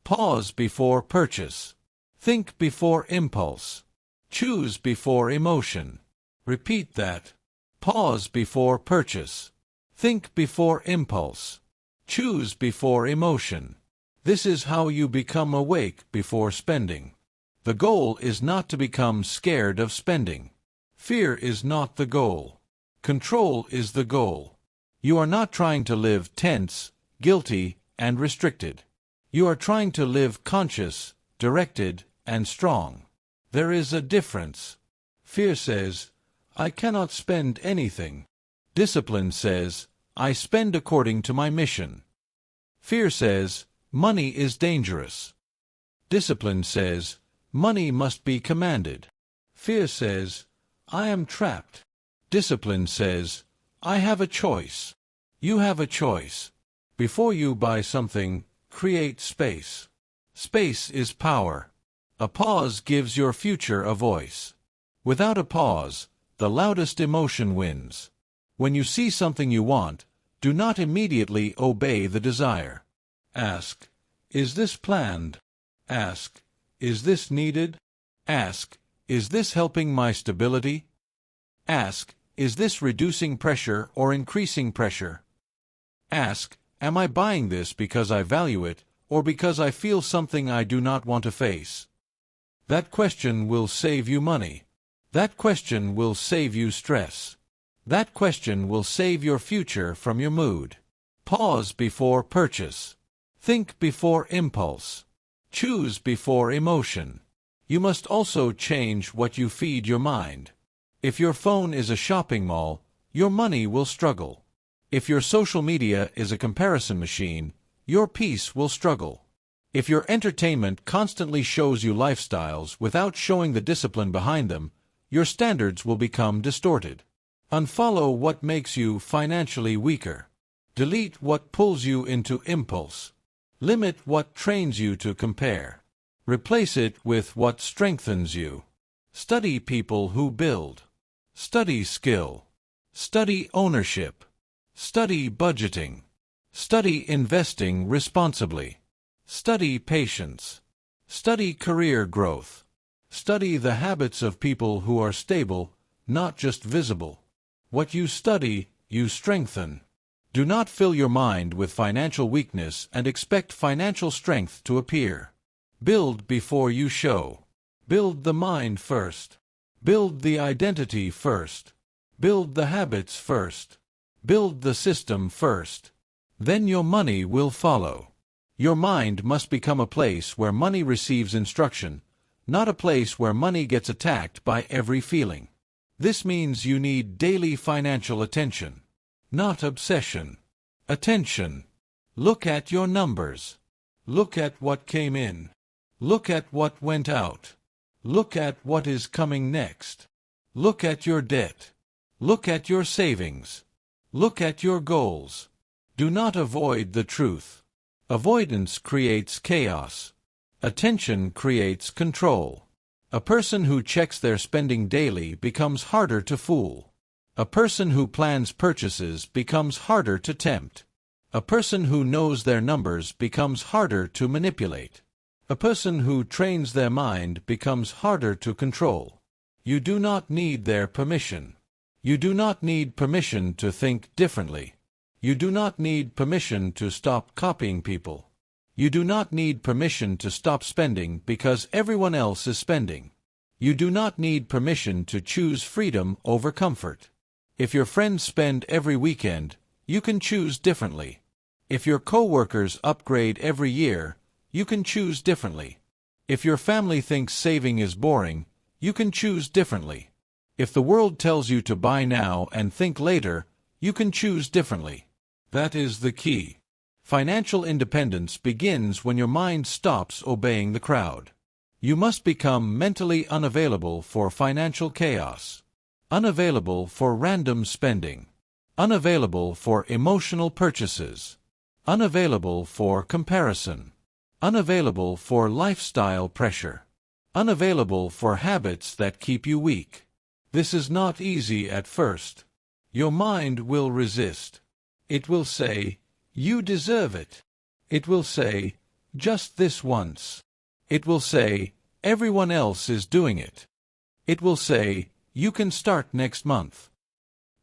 Pause before purchase. Think before impulse. Choose before emotion. Repeat that. Pause before purchase. Think before impulse. Choose before emotion. This is how you become awake before spending. The goal is not to become scared of spending. Fear is not the goal. Control is the goal. You are not trying to live tense, guilty, and restricted. You are trying to live conscious, directed, and strong. There is a difference. Fear says, "I cannot spend anything." Discipline says, "I spend according to my mission." Fear says, "Money is dangerous." Discipline says, "Money must be commanded." Fear says, "I am trapped." Discipline says, "I have a choice." You have a choice. Before you buy something, create space. Space is power. A pause gives your future a voice. Without a pause, the loudest emotion wins. When you see something you want, do not immediately obey the desire. Ask, "Is this planned?" Ask, "Is this needed?" Ask, "Is this helping my stability?" Ask, "Is this reducing pressure or increasing pressure?" Ask, "Am I buying this because I value it, or because I feel something I do not want to face?" That question will save you money. That question will save you stress. That question will save your future from your mood. Pause before purchase. Think before impulse. Choose before emotion. You must also change what you feed your mind. If your phone is a shopping mall, your money will struggle. If your social media is a comparison machine, your peace will struggle. If your entertainment constantly shows you lifestyles without showing the discipline behind them, your standards will become distorted. Unfollow what makes you financially weaker. Delete what pulls you into impulse. Limit what trains you to compare. Replace it with what strengthens you. Study people who build. Study skill. Study ownership. Study budgeting. Study investing responsibly. Study patience. Study career growth. Study the habits of people who are stable, not just visible. What you study, you strengthen. Do not fill your mind with financial weakness and expect financial strength to appear. Build before you show. Build the mind first. Build the identity first. Build the habits first. Build the system first. Then your money will follow. Your mind must become a place where money receives instruction, not a place where money gets attacked by every feeling. This means you need daily financial attention, not obsession. Attention. Look at your numbers. Look at what came in. Look at what went out. Look at what is coming next. Look at your debt. Look at your savings. Look at your goals. Do not avoid the truth. Avoidance creates chaos. Attention creates control. A person who checks their spending daily becomes harder to fool. A person who plans purchases becomes harder to tempt. A person who knows their numbers becomes harder to manipulate. A person who trains their mind becomes harder to control. You do not need their permission. You do not need permission to think differently. You do not need permission to stop copying people. You do not need permission to stop spending because everyone else is spending. You do not need permission to choose freedom over comfort. If your friends spend every weekend, you can choose differently. If your coworkers upgrade every year, you can choose differently. If your family thinks saving is boring, you can choose differently. If the world tells you to buy now and think later, you can choose differently. That is the key. Financial independence begins when your mind stops obeying the crowd. You must become mentally unavailable for financial chaos, unavailable for random spending, unavailable for emotional purchases, unavailable for comparison, unavailable for lifestyle pressure, unavailable for habits that keep you weak. This is not easy at first. Your mind will resist. It will say, "You deserve it." It will say, "Just this once." It will say, "Everyone else is doing it." It will say, "You can start next month."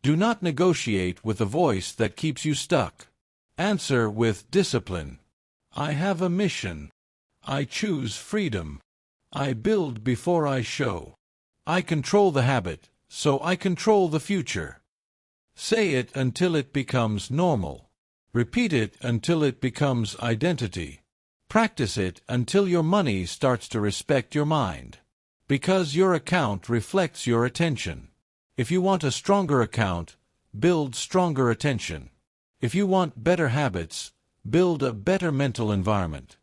Do not negotiate with a voice that keeps you stuck. Answer with discipline. I have a mission. I choose freedom. I build before I show. I control the habit, so I control the future. Say it until it becomes normal. Repeat it until it becomes identity. Practice it until your money starts to respect your mind. Because your account reflects your attention. If you want a stronger account, build stronger attention. If you want better habits, build a better mental environment.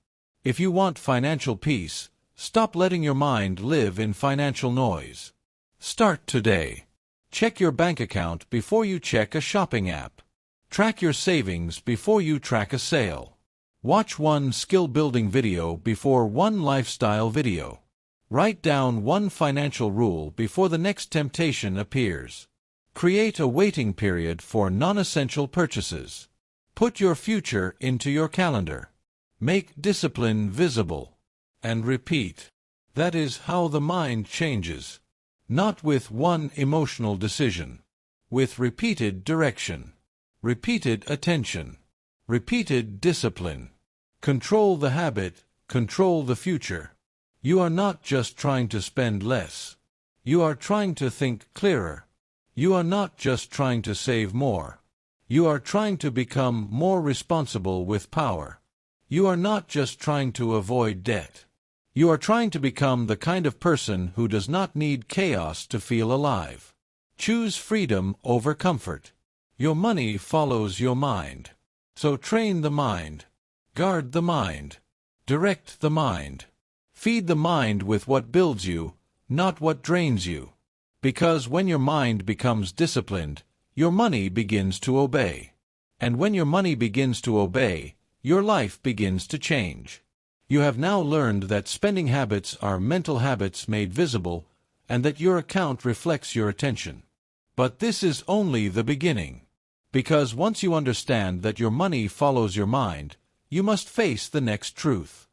If you want financial peace, stop letting your mind live in financial noise. Start today. Check your bank account before you check a shopping app. Track your savings before you track a sale. Watch one skill-building video before one lifestyle video. Write down one financial rule before the next temptation appears. Create a waiting period for non-essential purchases. Put your future into your calendar. Make discipline visible. And repeat. That is how the mind changes. Not with one emotional decision. With repeated direction. Repeated attention. Repeated discipline. Control the habit, control the future. You are not just trying to spend less. You are trying to think clearer. You are not just trying to save more. You are trying to become more responsible with power. You are not just trying to avoid debt. You are trying to become the kind of person who does not need chaos to feel alive. Choose freedom over comfort. Your money follows your mind. So train the mind. Guard the mind. Direct the mind. Feed the mind with what builds you, not what drains you. Because when your mind becomes disciplined, your money begins to obey. And when your money begins to obey, your life begins to change. You have now learned that spending habits are mental habits made visible, and that your account reflects your attention. But this is only the beginning. Because once you understand that your money follows your mind, you must face the next truth.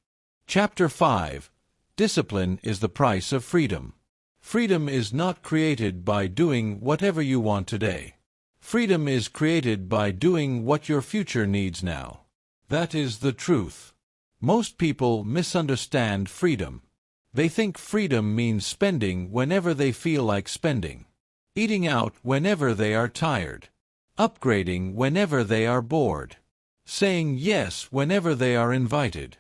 Chapter 5. Discipline is the price of freedom. Freedom is not created by doing whatever you want today. Freedom is created by doing what your future needs now. That is the truth. Most people misunderstand freedom. They think freedom means spending whenever they feel like spending, eating out whenever they are tired, upgrading whenever they are bored, saying yes whenever they are invited,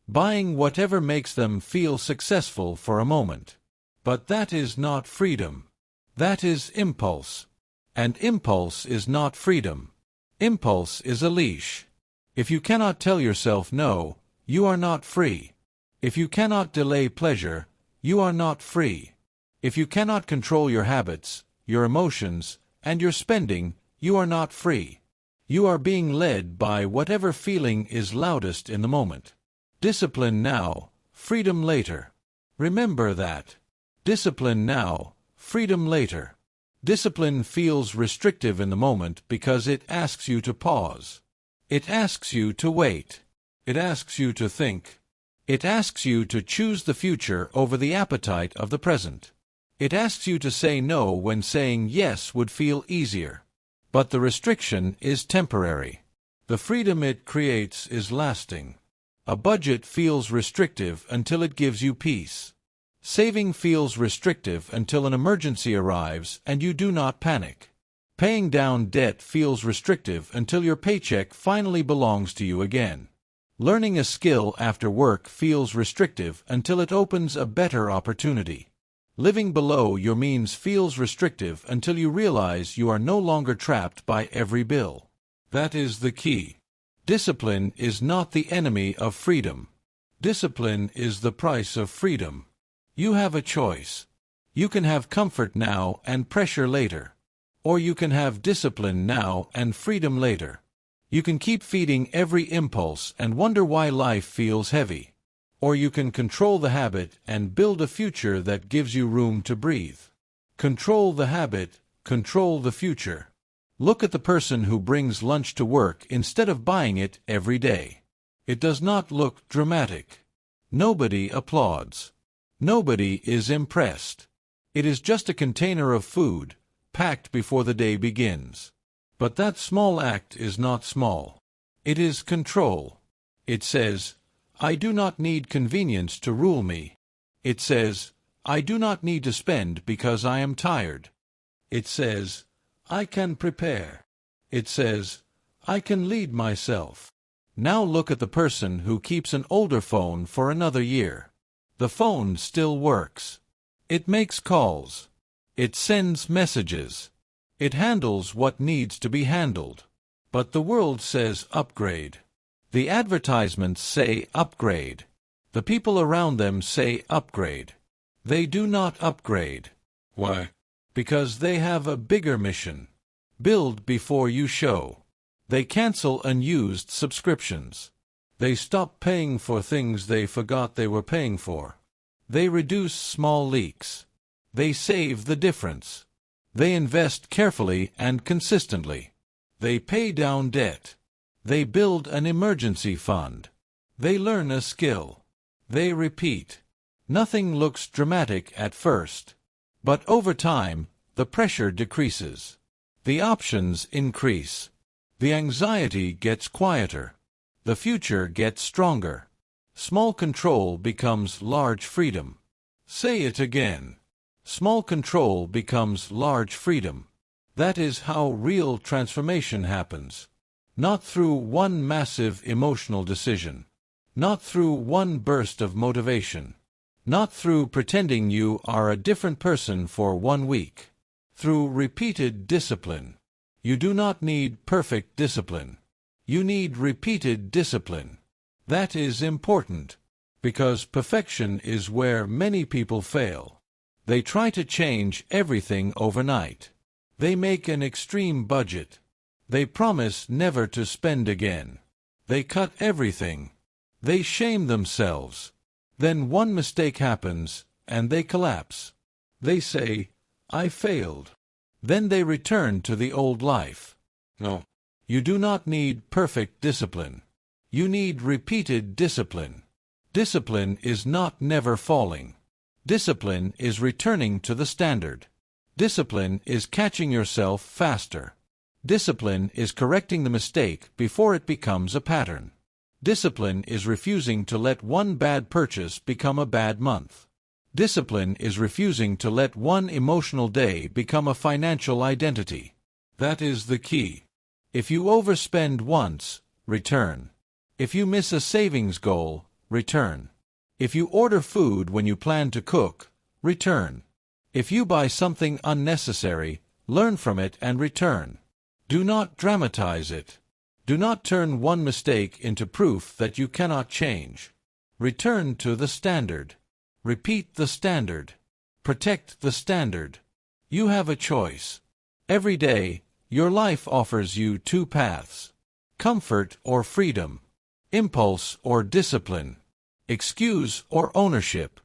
buying whatever makes them feel successful for a moment. But that is not freedom. That is impulse. And impulse is not freedom. Impulse is a leash. If you cannot tell yourself no, you are not free. If you cannot delay pleasure, you are not free. If you cannot control your habits, your emotions, and your spending, you are not free. You are being led by whatever feeling is loudest in the moment. Discipline now, freedom later. Remember that. Discipline now, freedom later. Discipline feels restrictive in the moment because it asks you to pause. It asks you to wait. It asks you to think. It asks you to choose the future over the appetite of the present. It asks you to say no when saying yes would feel easier. But the restriction is temporary. The freedom it creates is lasting. A budget feels restrictive until it gives you peace. Saving feels restrictive until an emergency arrives and you do not panic. Paying down debt feels restrictive until your paycheck finally belongs to you again. Learning a skill after work feels restrictive until it opens a better opportunity. Living below your means feels restrictive until you realize you are no longer trapped by every bill. That is the key. Discipline is not the enemy of freedom. Discipline is the price of freedom. You have a choice. You can have comfort now and pressure later. Or you can have discipline now and freedom later. You can keep feeding every impulse and wonder why life feels heavy. Or you can control the habit and build a future that gives you room to breathe. Control the habit, control the future. Look at the person who brings lunch to work instead of buying it every day. It does not look dramatic. Nobody applauds. Nobody is impressed. It is just a container of food, packed before the day begins. But that small act is not small. It is control. It says, I do not need convenience to rule me. It says, I do not need to spend because I am tired. It says, I can prepare. It says, I can lead myself. Now look at the person who keeps an older phone for another year. The phone still works. It makes calls. It sends messages. It handles what needs to be handled. But the world says upgrade. The advertisements say upgrade. The people around them say upgrade. They do not upgrade. Why? Because they have a bigger mission. Build before you show. They cancel unused subscriptions. They stop paying for things they forgot they were paying for. They reduce small leaks. They save the difference. They invest carefully and consistently. They pay down debt. They build an emergency fund. They learn a skill. They repeat. Nothing looks dramatic at first. But over time, the pressure decreases. The options increase. The anxiety gets quieter. The future gets stronger. Small control becomes large freedom. Say it again. Small control becomes large freedom. That is how real transformation happens. Not through one massive emotional decision. Not through one burst of motivation. Not through pretending you are a different person for 1 week. Through repeated discipline. You do not need perfect discipline. You need repeated discipline. That is important, because perfection is where many people fail. They try to change everything overnight. They make an extreme budget. They promise never to spend again. They cut everything. They shame themselves. Then one mistake happens, and they collapse. They say, I failed. Then they return to the old life. No. You do not need perfect discipline. You need repeated discipline. Discipline is not never falling. Discipline is returning to the standard. Discipline is catching yourself faster. Discipline is correcting the mistake before it becomes a pattern. Discipline is refusing to let one bad purchase become a bad month. Discipline is refusing to let one emotional day become a financial identity. That is the key. If you overspend once, return. If you miss a savings goal, return. If you order food when you plan to cook, return. If you buy something unnecessary, learn from it and return. Do not dramatize it. Do not turn one mistake into proof that you cannot change. Return to the standard. Repeat the standard. Protect the standard. You have a choice. Every day, your life offers you two paths: comfort or freedom, impulse or discipline, excuse or ownership,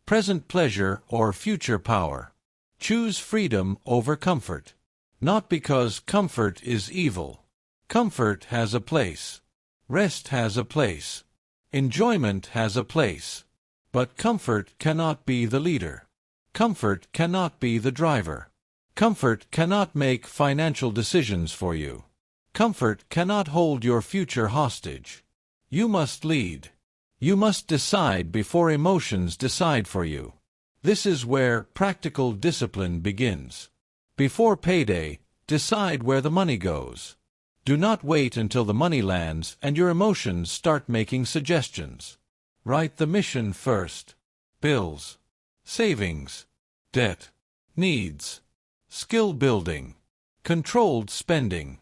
present pleasure or future power. Choose freedom over comfort. Not because comfort is evil. Comfort has a place. Rest has a place. Enjoyment has a place. But comfort cannot be the leader. Comfort cannot be the driver. Comfort cannot make financial decisions for you. Comfort cannot hold your future hostage. You must lead. You must decide before emotions decide for you. This is where practical discipline begins. Before payday, decide where the money goes. Do not wait until the money lands and your emotions start making suggestions. Write the mission first. Bills, savings, debt, needs, skill building, controlled spending.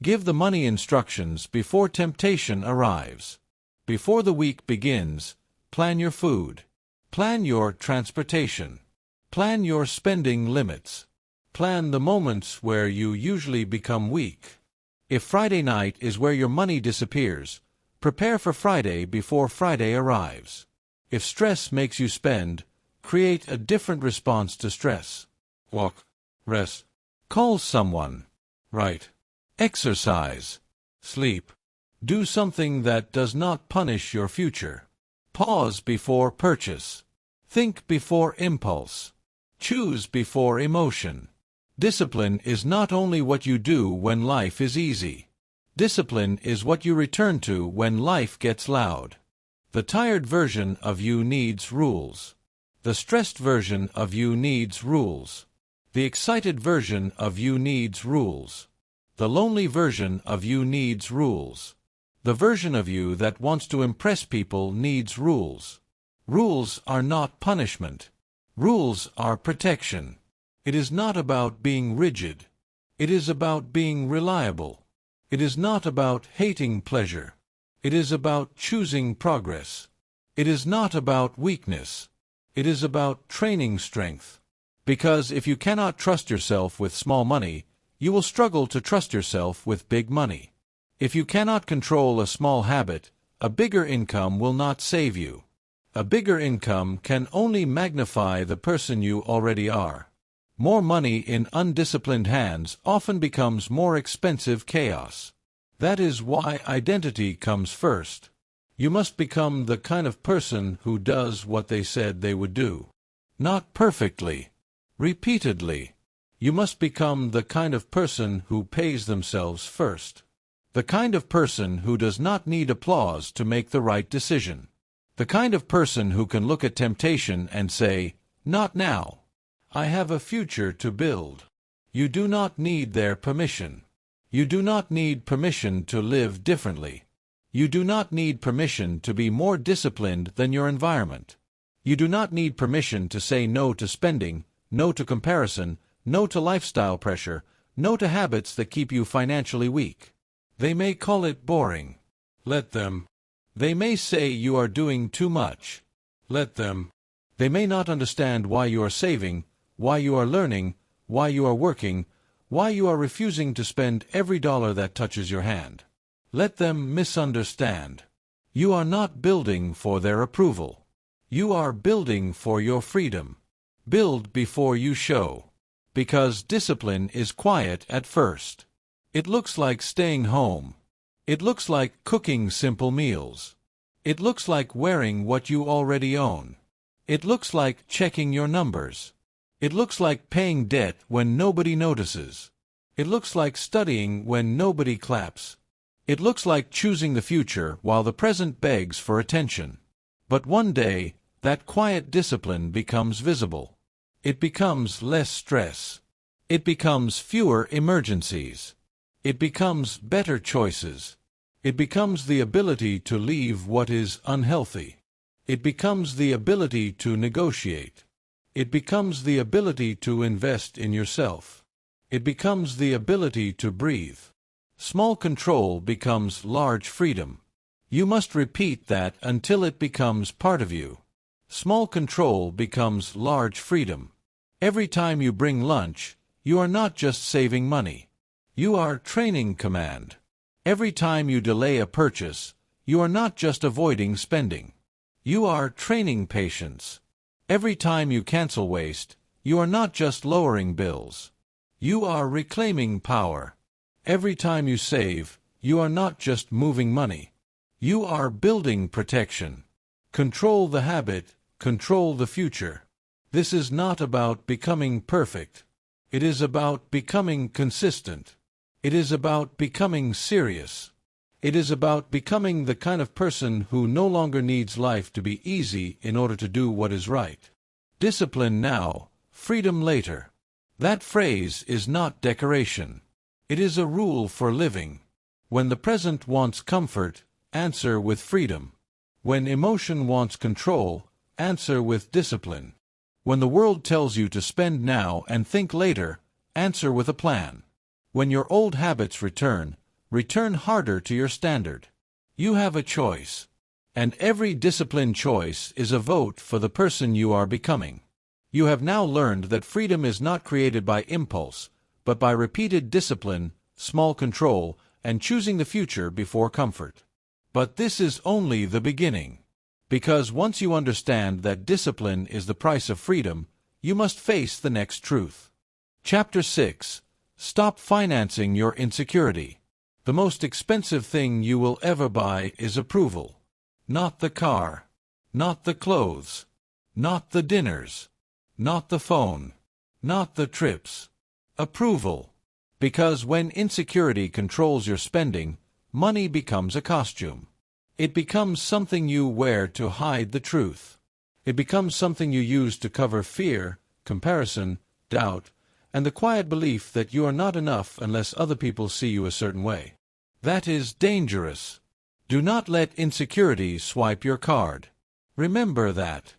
Give the money instructions before temptation arrives. Before the week begins, plan your food. Plan your transportation. Plan your spending limits. Plan the moments where you usually become weak. If Friday night is where your money disappears, prepare for Friday before Friday arrives. If stress makes you spend, create a different response to stress. Walk, rest, call someone, write, exercise, sleep. Do something that does not punish your future. Pause before purchase. Think before impulse. Choose before emotion. Discipline is not only what you do when life is easy. Discipline is what you return to when life gets loud. The tired version of you needs rules. The stressed version of you needs rules. The excited version of you needs rules. The lonely version of you needs rules. The version of you that wants to impress people needs rules. Rules are not punishment. Rules are protection. It is not about being rigid. It is about being reliable. It is not about hating pleasure. It is about choosing progress. It is not about weakness. It is about training strength. Because if you cannot trust yourself with small money, you will struggle to trust yourself with big money. If you cannot control a small habit, a bigger income will not save you. A bigger income can only magnify the person you already are. More money in undisciplined hands often becomes more expensive chaos. That is why identity comes first. You must become the kind of person who does what they said they would do. Not perfectly. Repeatedly. You must become the kind of person who pays themselves first. The kind of person who does not need applause to make the right decision. The kind of person who can look at temptation and say, "Not now. I have a future to build." You do not need their permission. You do not need permission to live differently. You do not need permission to be more disciplined than your environment. You do not need permission to say no to spending, no to comparison, no to lifestyle pressure, no to habits that keep you financially weak. They may call it boring. Let them. They may say you are doing too much. Let them. They may not understand why you are saving, why you are learning, why you are working, why you are refusing to spend every dollar that touches your hand. Let them misunderstand. You are not building for their approval. You are building for your freedom. Build before you show. Because discipline is quiet at first. It looks like staying home. It looks like cooking simple meals. It looks like wearing what you already own. It looks like checking your numbers. It looks like paying debt when nobody notices. It looks like studying when nobody claps. It looks like choosing the future while the present begs for attention. But one day, That quiet discipline becomes visible. It becomes less stress. It becomes fewer emergencies. It becomes better choices. It becomes the ability to leave what is unhealthy. It becomes the ability to negotiate. It becomes the ability to invest in yourself. It becomes the ability to breathe. Small control becomes large freedom. You must repeat that until it becomes part of you. Small control becomes large freedom. Every time you bring lunch, you are not just saving money. You are training command. Every time you delay a purchase, you are not just avoiding spending. You are training patience. Every time you cancel waste, you are not just lowering bills. You are reclaiming power. Every time you save, you are not just moving money. You are building protection. Control the habit, control the future. This is not about becoming perfect. It is about becoming consistent. It is about becoming serious. It is about becoming the kind of person who no longer needs life to be easy in order to do what is right. Discipline now, freedom later. That phrase is not decoration. It is a rule for living. When the present wants comfort, answer with freedom. When emotion wants control, answer with discipline. When the world tells you to spend now and think later, answer with a plan. When your old habits return, return harder to your standard. You have a choice. And every disciplined choice is a vote for the person you are becoming. You have now learned that freedom is not created by impulse, but by repeated discipline, small control, and choosing the future before comfort. But this is only the beginning. Because once you understand that discipline is the price of freedom, you must face the next truth. Chapter 6. Stop financing your insecurity. The most expensive thing you will ever buy is approval. Not the car. Not the clothes. Not the dinners. Not the phone. Not the trips. Approval. Because when insecurity controls your spending, money becomes a costume. It becomes something you wear to hide the truth. It becomes something you use to cover fear, comparison, doubt, and the quiet belief that you are not enough unless other people see you a certain way. That is dangerous. Do not let insecurity swipe your card. Remember that.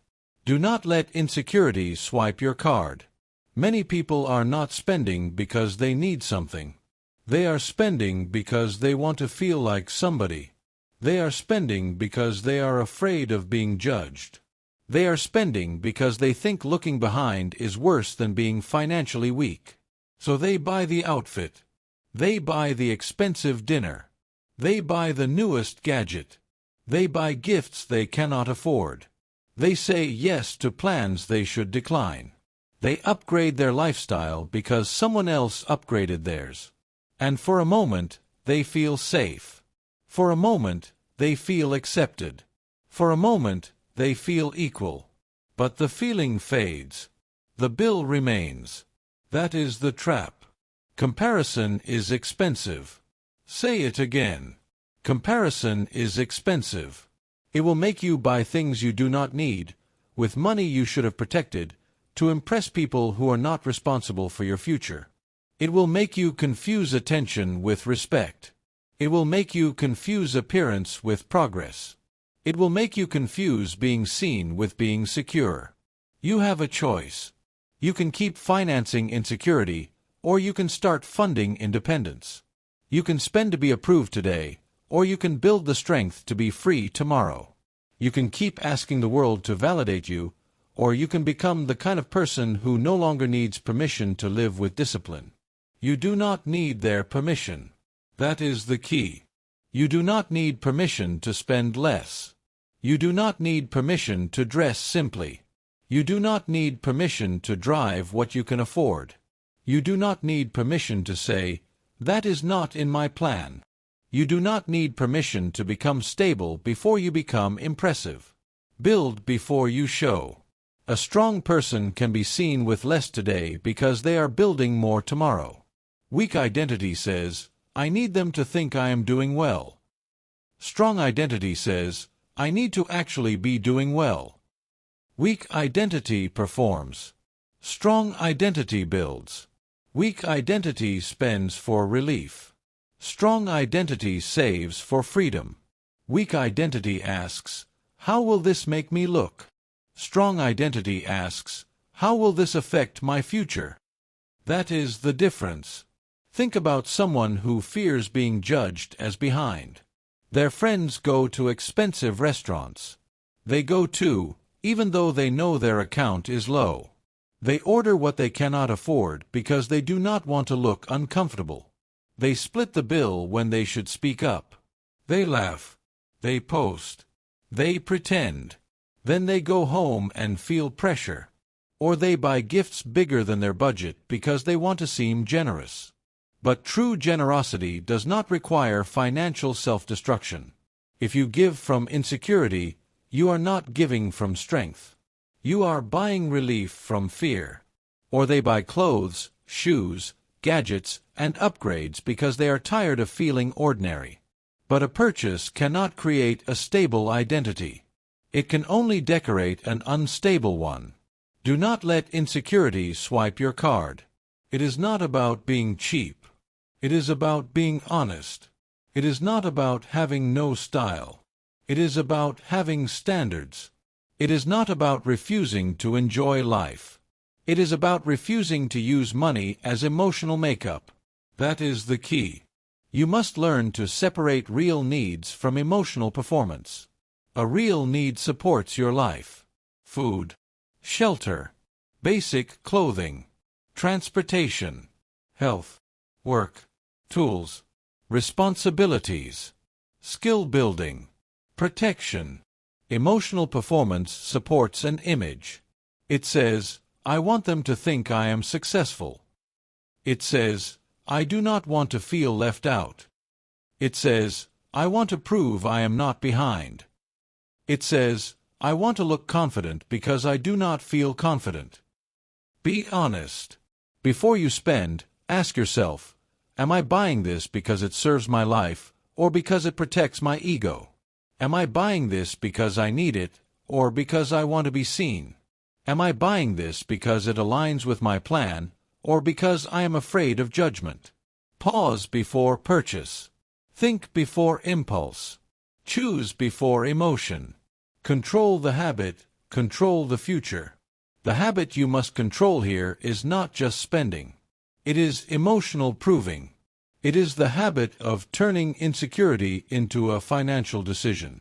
Do not let insecurity swipe your card. Many people are not spending because they need something. They are spending because they want to feel like somebody. They are spending because they are afraid of being judged. They are spending because they think looking behind is worse than being financially weak. So they buy the outfit. They buy the expensive dinner. They buy the newest gadget. They buy gifts they cannot afford. They say yes to plans they should decline. They upgrade their lifestyle because someone else upgraded theirs. And for a moment, they feel safe. For a moment, they feel accepted. For a moment, they feel equal. But the feeling fades. The bill remains. That is the trap. Comparison is expensive. Say it again. Comparison is expensive. It will make you buy things you do not need, with money you should have protected, to impress people who are not responsible for your future. It will make you confuse attention with respect. It will make you confuse appearance with progress. It will make you confuse being seen with being secure. You have a choice. You can keep financing insecurity, or you can start funding independence. You can spend to be approved today, or you can build the strength to be free tomorrow. You can keep asking the world to validate you, or you can become the kind of person who no longer needs permission to live with discipline. You do not need their permission. That is the key. You do not need permission to spend less. You do not need permission to dress simply. You do not need permission to drive what you can afford. You do not need permission to say, "That is not in my plan." You do not need permission to become stable before you become impressive. Build before you show. A strong person can be seen with less today because they are building more tomorrow. Weak identity says, "I need them to think I am doing well." Strong identity says, "I need to actually be doing well." Weak identity performs. Strong identity builds. Weak identity spends for relief. Strong identity saves for freedom. Weak identity asks, "How will this make me look?" Strong identity asks, "How will this affect my future?" That is the difference. Think about someone who fears being judged as behind. Their friends go to expensive restaurants. They go too, even though they know their account is low. They order what they cannot afford because they do not want to look uncomfortable. They split the bill when they should speak up. They laugh. They post. They pretend. Then they go home and feel pressure. Or they buy gifts bigger than their budget because they want to seem generous. But true generosity does not require financial self-destruction. If you give from insecurity, you are not giving from strength. You are buying relief from fear. Or they buy clothes, shoes, gadgets, and upgrades because they are tired of feeling ordinary. But a purchase cannot create a stable identity. It can only decorate an unstable one. Do not let insecurity swipe your card. It is not about being cheap. It is about being honest. It is not about having no style. It is about having standards. It is not about refusing to enjoy life. It is about refusing to use money as emotional makeup. That is the key. You must learn to separate real needs from emotional performance. A real need supports your life. Food, shelter, basic clothing, transportation, health, work, tools, responsibilities, skill building, protection. Emotional performance supports an image. It says, "I want them to think I am successful." It says, "I do not want to feel left out." It says, "I want to prove I am not behind." It says, "I want to look confident because I do not feel confident." Be honest. Before you spend, ask yourself, am I buying this because it serves my life, or because it protects my ego? Am I buying this because I need it, or because I want to be seen? Am I buying this because it aligns with my plan, or because I am afraid of judgment? Pause before purchase. Think before impulse. Choose before emotion. Control the habit, control the future. The habit you must control here is not just spending. It is emotional proving. It is the habit of turning insecurity into a financial decision.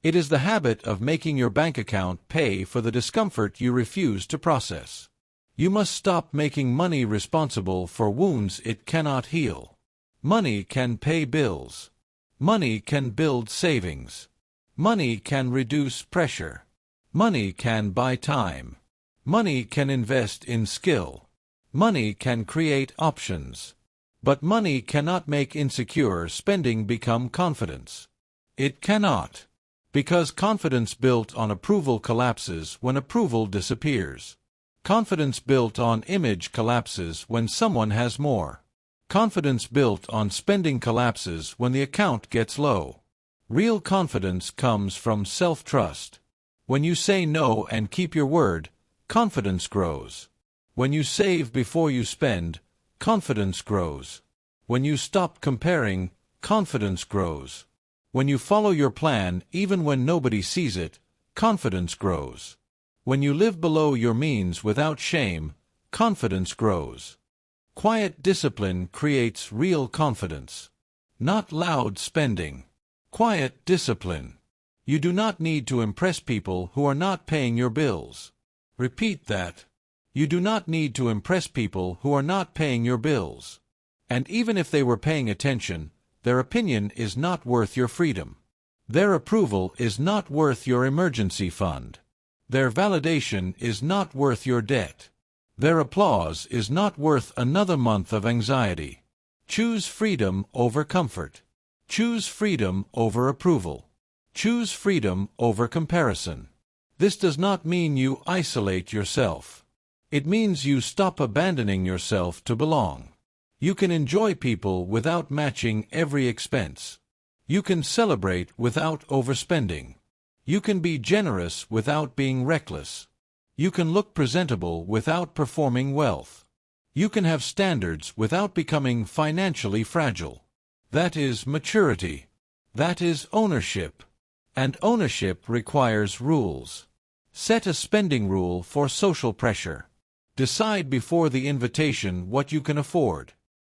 It is the habit of making your bank account pay for the discomfort you refuse to process. You must stop making money responsible for wounds it cannot heal. Money can pay bills. Money can build savings. Money can reduce pressure. Money can buy time. Money can invest in skill. Money can create options. But money cannot make insecure spending become confidence. It cannot. Because confidence built on approval collapses when approval disappears. Confidence built on image collapses when someone has more. Confidence built on spending collapses when the account gets low. Real confidence comes from self-trust. When you say no and keep your word, confidence grows. When you save before you spend, confidence grows. When you stop comparing, confidence grows. When you follow your plan even when nobody sees it, confidence grows. When you live below your means without shame, confidence grows. Quiet discipline creates real confidence. Not loud spending. Quiet discipline. You do not need to impress people who are not paying your bills. Repeat that. You do not need to impress people who are not paying your bills. And even if they were paying attention, their opinion is not worth your freedom. Their approval is not worth your emergency fund. Their validation is not worth your debt. Their applause is not worth another month of anxiety. Choose freedom over comfort. Choose freedom over approval. Choose freedom over comparison. This does not mean you isolate yourself. It means you stop abandoning yourself to belong. You can enjoy people without matching every expense. You can celebrate without overspending. You can be generous without being reckless. You can look presentable without performing wealth. You can have standards without becoming financially fragile. That is maturity. That is ownership. And ownership requires rules. Set a spending rule for social pressure. Decide before the invitation what you can afford.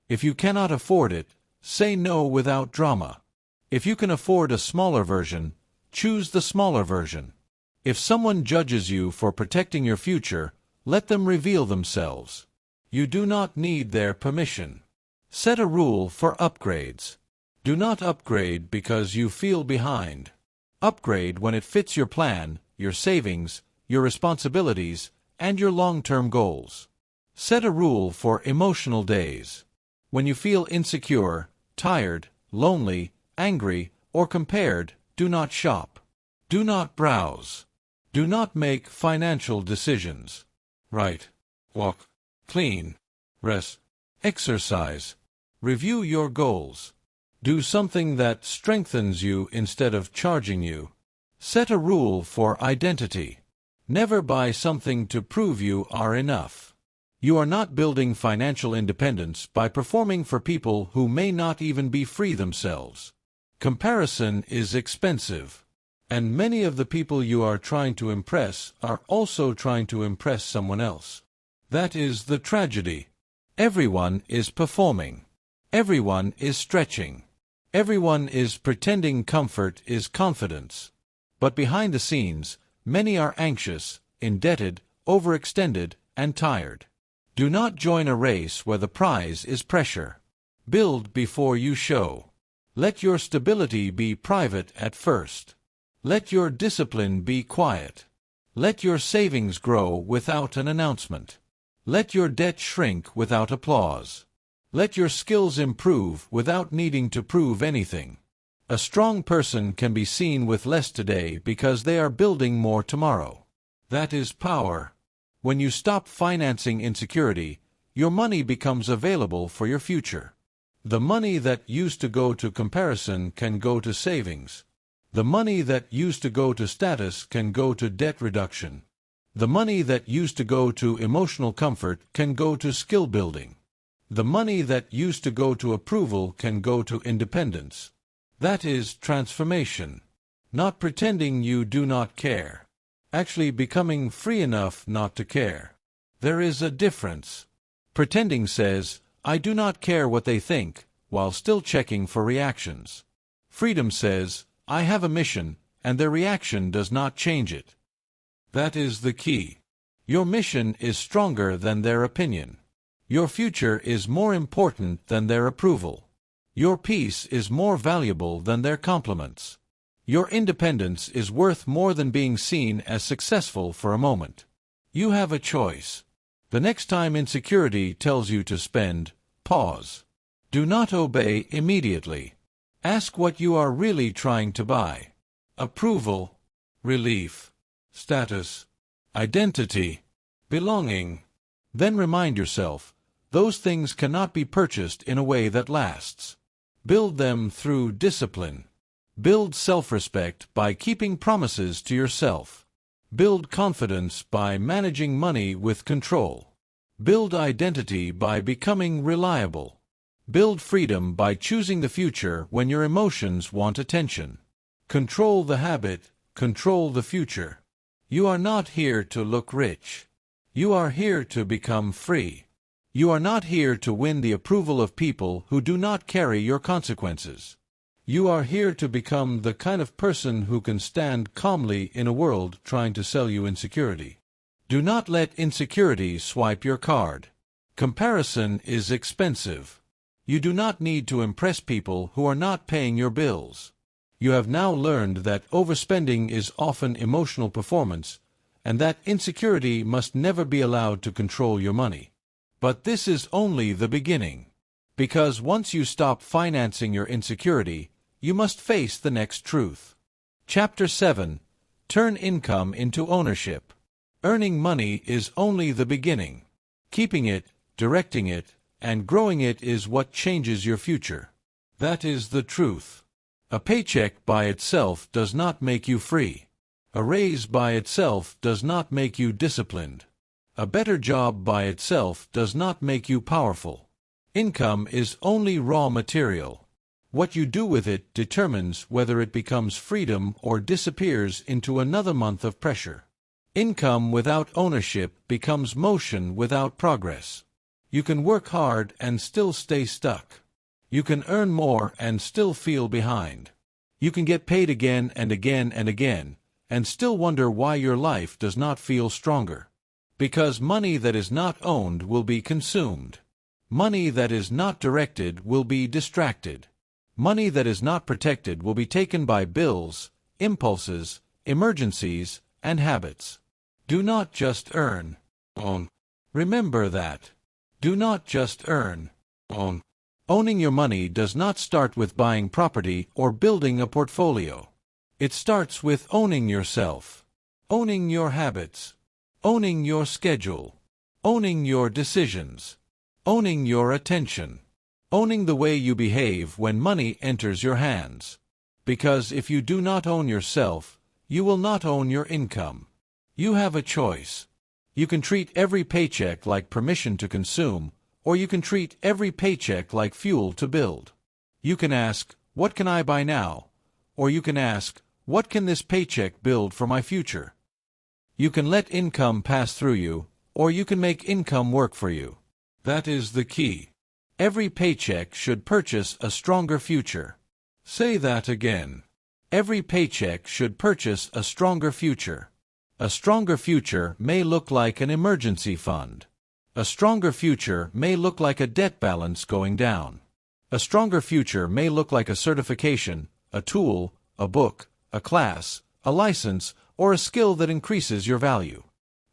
If you cannot afford it, say no without drama. If you can afford a smaller version, choose the smaller version. If someone judges you for protecting your future, let them reveal themselves. You do not need their permission. Set a rule for upgrades. Do not upgrade because you feel behind. Upgrade when it fits your plan, your savings, your responsibilities, and your long-term goals. Set a rule for emotional days. When you feel insecure, tired, lonely, angry, or compared, do not shop. Do not browse. Do not make financial decisions. Write, walk, clean, rest, exercise. Review your goals. Do something that strengthens you instead of charging you. Set a rule for identity. Never buy something to prove you are enough. You are not building financial independence by performing for people who may not even be free themselves. Comparison is expensive. And many of the people you are trying to impress are also trying to impress someone else. That is the tragedy. Everyone is performing. Everyone is stretching. Everyone is pretending comfort is confidence. But behind the scenes, many are anxious, indebted, overextended, and tired. Do not join a race where the prize is pressure. Build before you show. Let your stability be private at first. Let your discipline be quiet. Let your savings grow without an announcement. Let your debt shrink without applause. Let your skills improve without needing to prove anything. A strong person can be seen with less today because they are building more tomorrow. That is power. When you stop financing insecurity, your money becomes available for your future. The money that used to go to comparison can go to savings. The money that used to go to status can go to debt reduction. The money that used to go to emotional comfort can go to skill building. The money that used to go to approval can go to independence. That is transformation. Not pretending you do not care. Actually becoming free enough not to care. There is a difference. Pretending says, I do not care what they think, while still checking for reactions. Freedom says, I have a mission, and their reaction does not change it. That is the key. Your mission is stronger than their opinion. Your future is more important than their approval. Your peace is more valuable than their compliments. Your independence is worth more than being seen as successful for a moment. You have a choice. The next time insecurity tells you to spend, pause. Do not obey immediately. Ask what you are really trying to buy. Approval, relief, status, identity, belonging. Then remind yourself, those things cannot be purchased in a way that lasts. Build them through discipline. Build self-respect by keeping promises to yourself. Build confidence by managing money with control. Build identity by becoming reliable. Build freedom by choosing the future when your emotions want attention. Control the habit, control the future. You are not here to look rich. You are here to become free. You are not here to win the approval of people who do not carry your consequences. You are here to become the kind of person who can stand calmly in a world trying to sell you insecurity. Do not let insecurity swipe your card. Comparison is expensive. You do not need to impress people who are not paying your bills. You have now learned that overspending is often emotional performance, and that insecurity must never be allowed to control your money. But this is only the beginning. Because once you stop financing your insecurity, you must face the next truth. Chapter 7. Turn income into ownership. Earning money is only the beginning. Keeping it, directing it, and growing it is what changes your future. That is the truth. A paycheck by itself does not make you free. A raise by itself does not make you disciplined. A better job by itself does not make you powerful. Income is only raw material. What you do with it determines whether it becomes freedom or disappears into another month of pressure. Income without ownership becomes motion without progress. You can work hard and still stay stuck. You can earn more and still feel behind. You can get paid again and again and again, and still wonder why your life does not feel stronger. Because money that is not owned will be consumed. Money that is not directed will be distracted. Money that is not protected will be taken by bills, impulses, emergencies, and habits. Do not just earn. Own. Remember that. Do not just earn. Own. Owning your money does not start with buying property or building a portfolio. It starts with owning yourself, owning your habits, owning your schedule, owning your decisions, owning your attention, owning the way you behave when money enters your hands. Because if you do not own yourself, you will not own your income. You have a choice. You can treat every paycheck like permission to consume, or you can treat every paycheck like fuel to build. You can ask, "What can I buy now?" Or you can ask, "What can this paycheck build for my future?" You can let income pass through you, or you can make income work for you. That is the key. Every paycheck should purchase a stronger future. Say that again. Every paycheck should purchase a stronger future. A stronger future may look like an emergency fund. A stronger future may look like a debt balance going down. A stronger future may look like a certification, a tool, a book, a class, a license, or a skill that increases your value.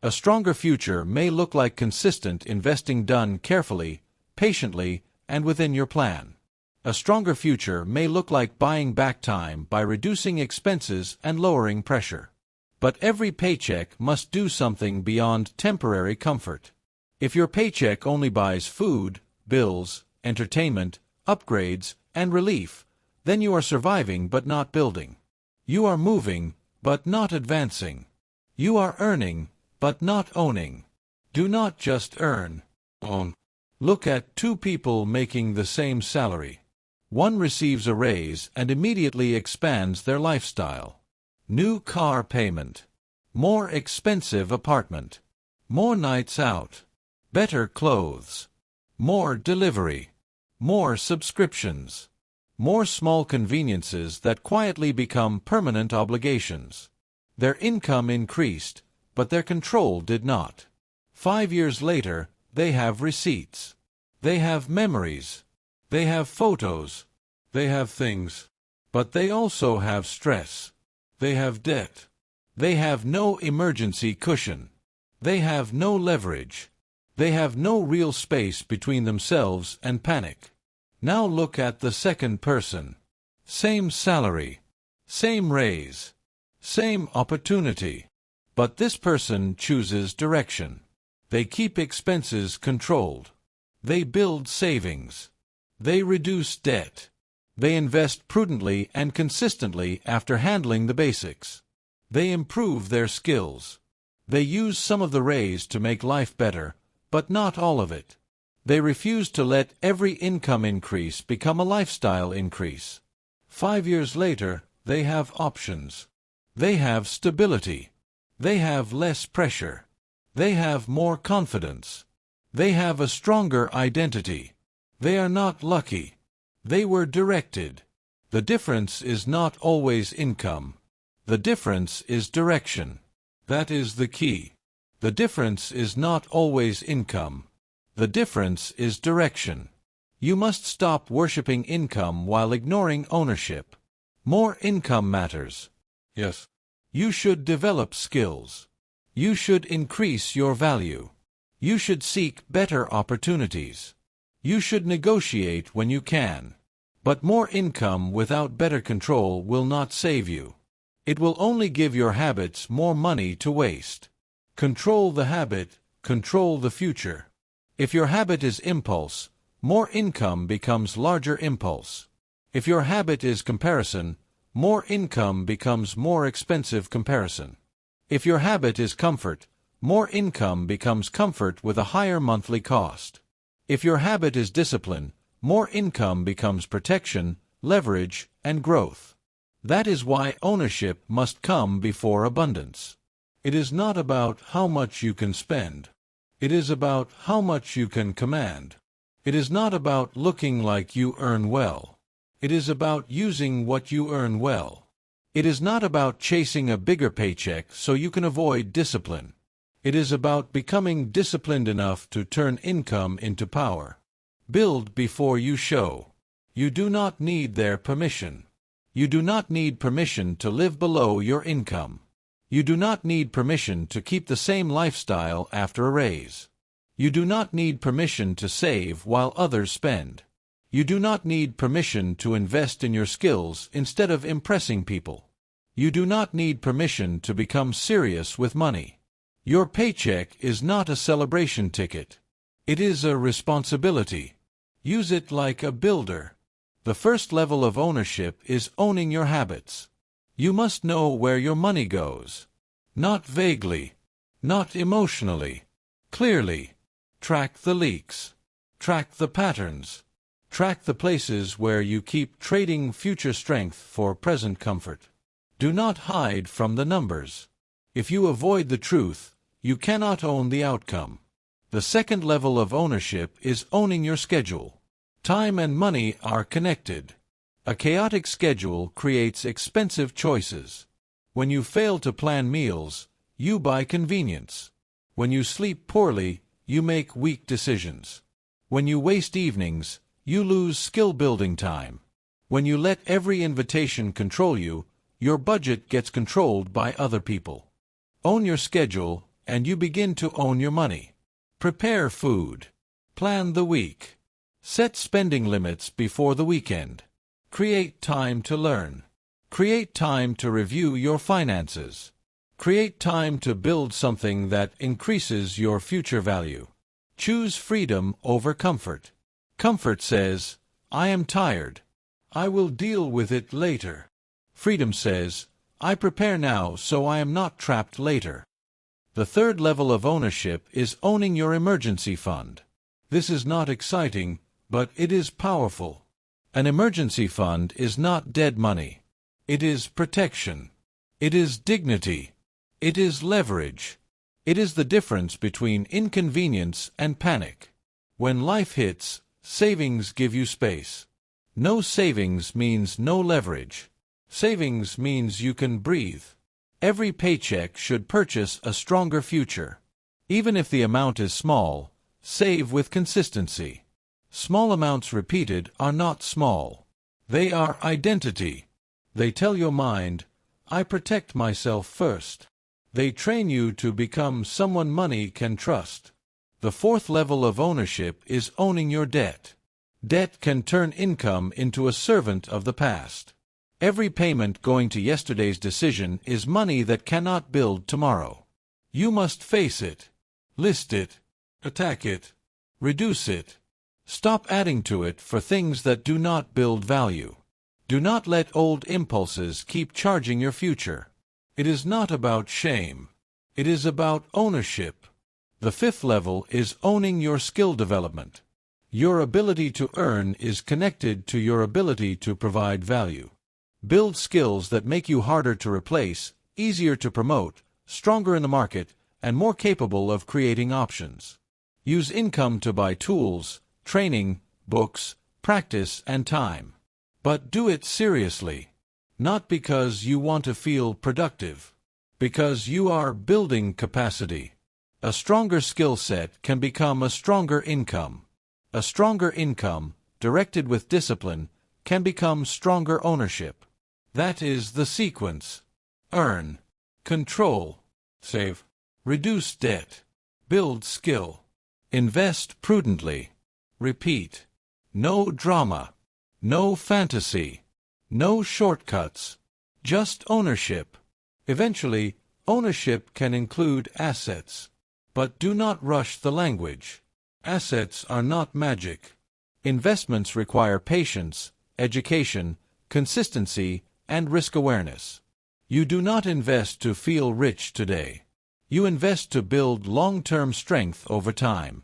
A stronger future may look like consistent investing done carefully, patiently, and within your plan. A stronger future may look like buying back time by reducing expenses and lowering pressure. But every paycheck must do something beyond temporary comfort. If your paycheck only buys food, bills, entertainment, upgrades, and relief, then you are surviving but not building. You are moving, but not advancing. You are earning, but not owning. Do not just earn. Own. Look at two people making the same salary. One receives a raise and immediately expands their lifestyle. New car payment. More expensive apartment. More nights out. Better clothes. More delivery. More subscriptions. More small conveniences that quietly become permanent obligations. Their income increased, but their control did not. 5 years later, they have receipts. They have memories. They have photos. They have things. But they also have stress. They have debt. They have no emergency cushion. They have no leverage. They have no real space between themselves and panic. Now look at the second person. Same salary. Same raise. Same opportunity. But this person chooses direction. They keep expenses controlled. They build savings. They reduce debt. They invest prudently and consistently after handling the basics. They improve their skills. They use some of the raise to make life better, but not all of it. They refuse to let every income increase become a lifestyle increase. 5 years later, they have options. They have stability. They have less pressure. They have more confidence. They have a stronger identity. They are not lucky. They were directed. The difference is not always income. The difference is direction. That is the key. The difference is not always income. The difference is direction. You must stop worshiping income while ignoring ownership. More income matters. Yes. You should develop skills. You should increase your value. You should seek better opportunities. You should negotiate when you can. But more income without better control will not save you. It will only give your habits more money to waste. Control the habit, control the future. If your habit is impulse, more income becomes larger impulse. If your habit is comparison, more income becomes more expensive comparison. If your habit is comfort, more income becomes comfort with a higher monthly cost. If your habit is discipline, more income becomes protection, leverage, and growth. That is why ownership must come before abundance. It is not about how much you can spend. It is about how much you can command. It is not about looking like you earn well. It is about using what you earn well. It is not about chasing a bigger paycheck so you can avoid discipline. It is about becoming disciplined enough to turn income into power. Build before you show. You do not need their permission. You do not need permission to live below your income. You do not need permission to keep the same lifestyle after a raise. You do not need permission to save while others spend. You do not need permission to invest in your skills instead of impressing people. You do not need permission to become serious with money. Your paycheck is not a celebration ticket. It is a responsibility. Use it like a builder. The first level of ownership is owning your habits. You must know where your money goes. Not vaguely. Not emotionally. Clearly. Track the leaks. Track the patterns. Track the places where you keep trading future strength for present comfort. Do not hide from the numbers. If you avoid the truth, you cannot own the outcome. The second level of ownership is owning your schedule. Time and money are connected. A chaotic schedule creates expensive choices. When you fail to plan meals, you buy convenience. When you sleep poorly, you make weak decisions. When you waste evenings, you lose skill-building time. When you let every invitation control you, your budget gets controlled by other people. Own your schedule, and you begin to own your money. Prepare food. Plan the week. Set spending limits before the weekend. Create time to learn. Create time to review your finances. Create time to build something that increases your future value. Choose freedom over comfort. Comfort says, I am tired. I will deal with it later. Freedom says, I prepare now so I am not trapped later. The third level of ownership is owning your emergency fund. This is not exciting, but it is powerful. An emergency fund is not dead money. It is protection. It is dignity. It is leverage. It is the difference between inconvenience and panic. When life hits, savings give you space. No savings means no leverage. Savings means you can breathe. Every paycheck should purchase a stronger future. Even if the amount is small, save with consistency. Small amounts repeated are not small. They are identity. They tell your mind, I protect myself first. They train you to become someone money can trust. The fourth level of ownership is owning your debt. Debt can turn income into a servant of the past. Every payment going to yesterday's decision is money that cannot build tomorrow. You must face it. List it. Attack it. Reduce it. Stop adding to it for things that do not build value. Do not let old impulses keep charging your future. It is not about shame. It is about ownership. The fifth level is owning your skill development. Your ability to earn is connected to your ability to provide value. Build skills that make you harder to replace, easier to promote, stronger in the market, and more capable of creating options. Use income to buy tools, training, books, practice, and time. But do it seriously. Not because you want to feel productive. Because you are building capacity. A stronger skill set can become a stronger income. A stronger income, directed with discipline, can become stronger ownership. That is the sequence. Earn. Control. Save. Reduce debt. Build skill. Invest prudently. Repeat. No drama. No fantasy. No shortcuts. Just ownership. Eventually, ownership can include assets. But do not rush the language. Assets are not magic. Investments require patience, education, consistency, and risk awareness. You do not invest to feel rich today. You invest to build long-term strength over time.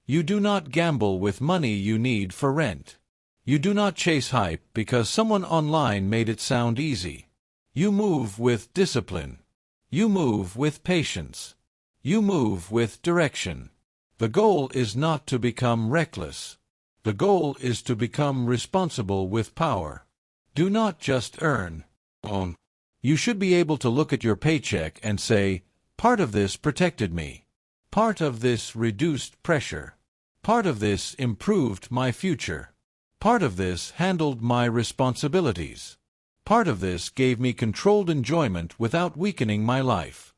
You do not gamble with money you need for rent. You do not chase hype because someone online made it sound easy. You move with discipline. You move with patience. You move with direction. The goal is not to become reckless. The goal is to become responsible with power. Do not just earn, own. You should be able to look at your paycheck and say, part of this protected me. Part of this reduced pressure. Part of this improved my future. Part of this handled my responsibilities. Part of this gave me controlled enjoyment without weakening my life.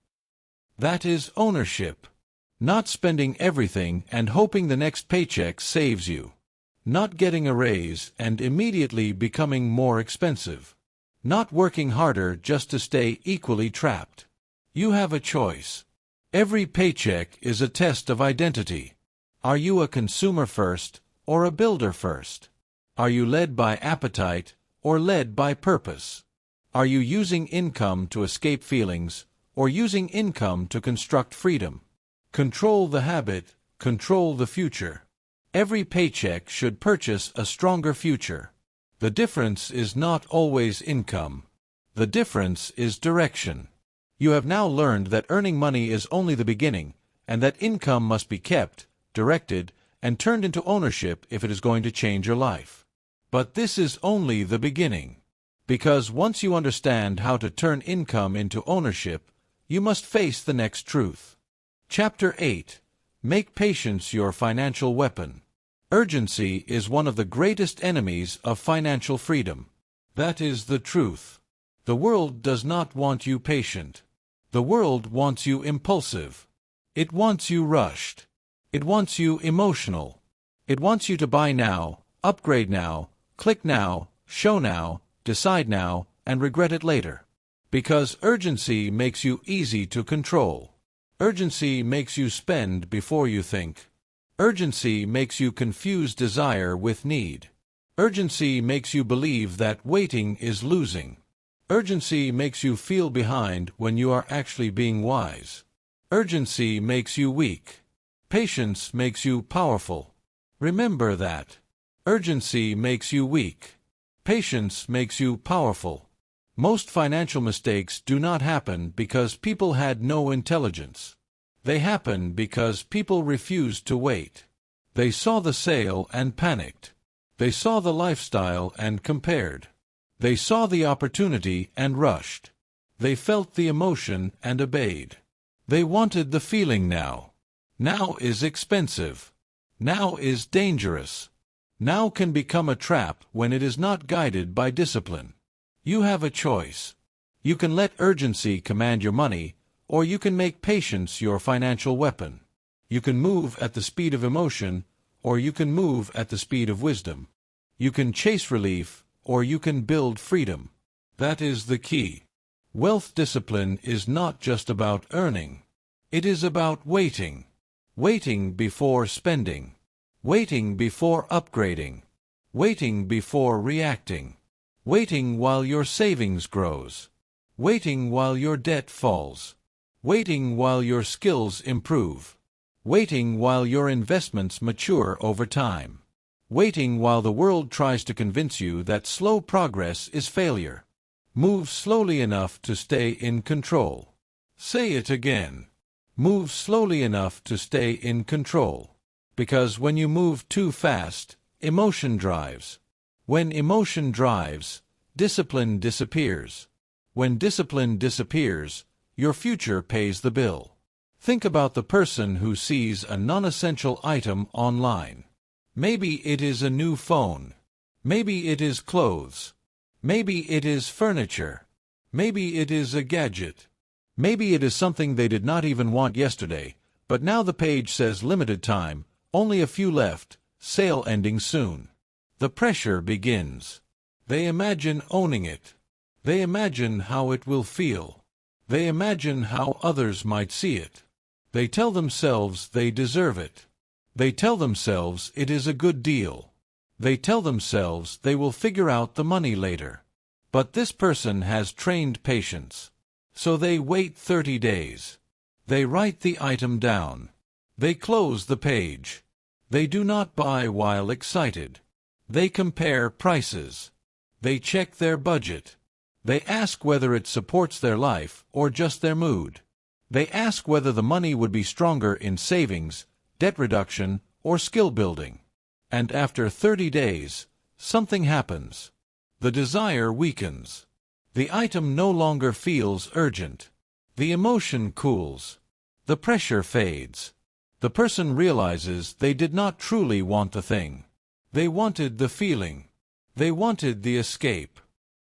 That is ownership. Not spending everything and hoping the next paycheck saves you. Not getting a raise and immediately becoming more expensive. Not working harder just to stay equally trapped. You have a choice. Every paycheck is a test of identity. Are you a consumer first or a builder first? Are you led by appetite or led by purpose? Are you using income to escape feelings or using income to construct freedom? Control the habit, control the future. Every paycheck should purchase a stronger future. The difference is not always income. The difference is direction. You have now learned that earning money is only the beginning, and that income must be kept, directed, and turned into ownership if it is going to change your life. But this is only the beginning. Because once you understand how to turn income into ownership, you must face the next truth. Chapter 8. Make patience your financial weapon. Urgency is one of the greatest enemies of financial freedom. That is the truth. The world does not want you patient. The world wants you impulsive. It wants you rushed. It wants you emotional. It wants you to buy now, upgrade now, click now, show now, decide now, and regret it later. Because urgency makes you easy to control. Urgency makes you spend before you think. Urgency makes you confuse desire with need. Urgency makes you believe that waiting is losing. Urgency makes you feel behind when you are actually being wise. Urgency makes you weak. Patience makes you powerful. Remember that. Urgency makes you weak. Patience makes you powerful. Most financial mistakes do not happen because people had no intelligence. They happen because people refused to wait. They saw the sale and panicked. They saw the lifestyle and compared. They saw the opportunity and rushed. They felt the emotion and obeyed. They wanted the feeling now. Now is expensive. Now is dangerous. Now can become a trap when it is not guided by discipline. You have a choice. You can let urgency command your money, or you can make patience your financial weapon. You can move at the speed of emotion, or you can move at the speed of wisdom. You can chase relief, or you can build freedom. That is the key. Wealth discipline is not just about earning. It is about waiting. Waiting before spending. Waiting before upgrading. Waiting before reacting. Waiting while your savings grows. Waiting while your debt falls. Waiting while your skills improve. Waiting while your investments mature over time. Waiting while the world tries to convince you that slow progress is failure. Move slowly enough to stay in control. Say it again. Move slowly enough to stay in control. Because when you move too fast, emotion drives. When emotion drives, discipline disappears. When discipline disappears, your future pays the bill. Think about the person who sees a non-essential item online. Maybe it is a new phone. Maybe it is clothes. Maybe it is furniture. Maybe it is a gadget. Maybe it is something they did not even want yesterday, but now the page says limited time, only a few left, sale ending soon. The pressure begins. They imagine owning it. They imagine how it will feel. They imagine how others might see it. They tell themselves they deserve it. They tell themselves it is a good deal. They tell themselves they will figure out the money later. But this person has trained patience. So they wait 30 days. They write the item down. They close the page. They do not buy while excited. They compare prices. They check their budget. They ask whether it supports their life or just their mood. They ask whether the money would be stronger in savings, debt reduction, or skill building. And after 30 days, something happens. The desire weakens. The item no longer feels urgent. The emotion cools. The pressure fades. The person realizes they did not truly want the thing. They wanted the feeling. They wanted the escape.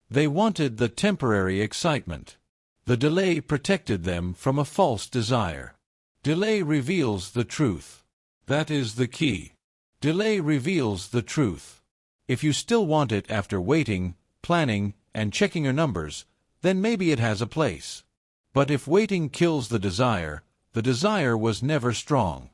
They wanted the temporary excitement. The delay protected them from a false desire. Delay reveals the truth. That is the key. Delay reveals the truth. If you still want it after waiting, planning, and checking your numbers, then maybe it has a place. But if waiting kills the desire was never strong.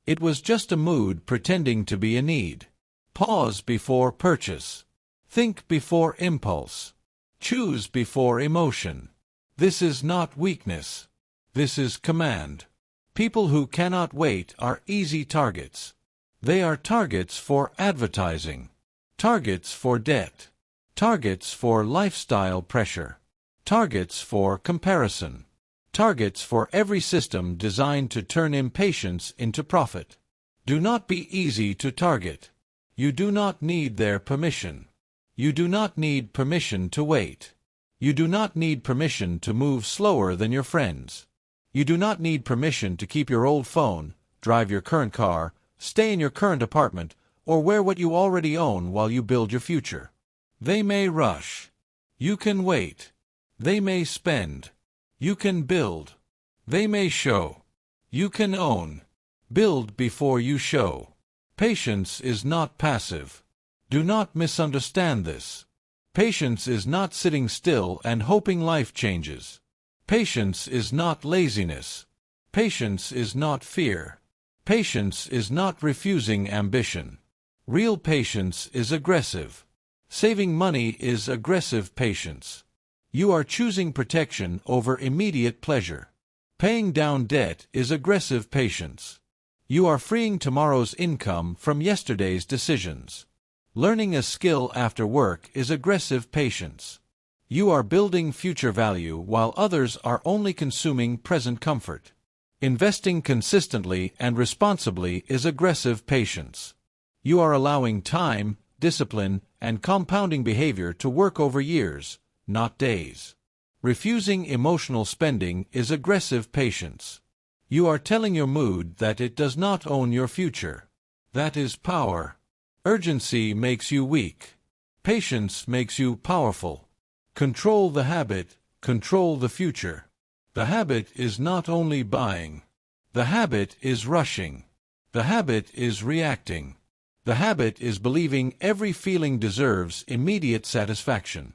It was just a mood pretending to be a need. Pause before purchase. Think before impulse. Choose before emotion. This is not weakness. This is command. People who cannot wait are easy targets. They are targets for advertising. Targets for debt. Targets for lifestyle pressure. Targets for comparison. Targets for every system designed to turn impatience into profit. Do not be easy to target. You do not need their permission. You do not need permission to wait. You do not need permission to move slower than your friends. You do not need permission to keep your old phone, drive your current car, stay in your current apartment, or wear what you already own while you build your future. They may rush. You can wait. They may spend. You can build. They may show. You can own. Build before you show. Patience is not passive. Do not misunderstand this. Patience is not sitting still and hoping life changes. Patience is not laziness. Patience is not fear. Patience is not refusing ambition. Real patience is aggressive. Saving money is aggressive patience. You are choosing protection over immediate pleasure. Paying down debt is aggressive patience. You are freeing tomorrow's income from yesterday's decisions. Learning a skill after work is aggressive patience. You are building future value while others are only consuming present comfort. Investing consistently and responsibly is aggressive patience. You are allowing time, discipline, and compounding behavior to work over years, not days. Refusing emotional spending is aggressive patience. You are telling your mood that it does not own your future. That is power. Urgency makes you weak. Patience makes you powerful. Control the habit, control the future. The habit is not only buying. The habit is rushing. The habit is reacting. The habit is believing every feeling deserves immediate satisfaction.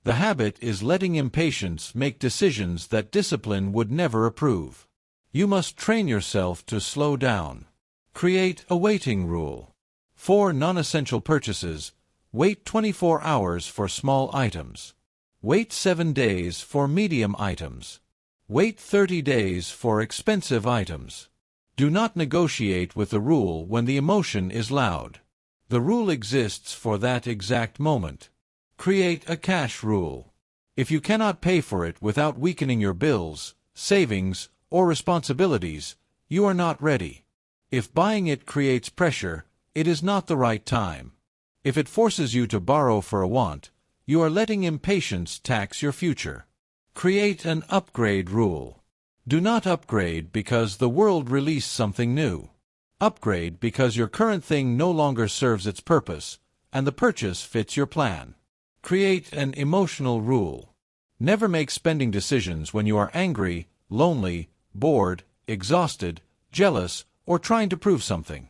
The habit is letting impatience make decisions that discipline would never approve. You must train yourself to slow down. Create a waiting rule. For non-essential purchases, wait 24 hours for small items. Wait 7 days for medium items. Wait 30 days for expensive items. Do not negotiate with the rule when the emotion is loud. The rule exists for that exact moment. Create a cash rule. If you cannot pay for it without weakening your bills, savings, or responsibilities, you are not ready. If buying it creates pressure, it is not the right time. If it forces you to borrow for a want, you are letting impatience tax your future. Create an upgrade rule. Do not upgrade because the world released something new. Upgrade because your current thing no longer serves its purpose, and the purchase fits your plan. Create an emotional rule. Never make spending decisions when you are angry, lonely, bored, exhausted, jealous, or trying to prove something.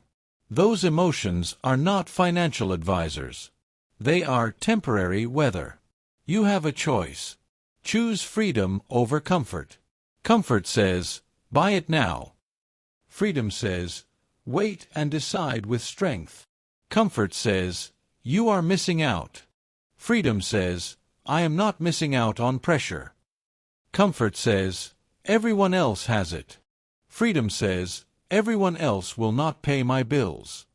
Those emotions are not financial advisors. They are temporary weather. You have a choice. Choose freedom over comfort. Comfort says, buy it now. Freedom says, wait and decide with strength. Comfort says, you are missing out. Freedom says, I am not missing out on pressure. Comfort says, everyone else has it. Freedom says, everyone else will not pay my bills.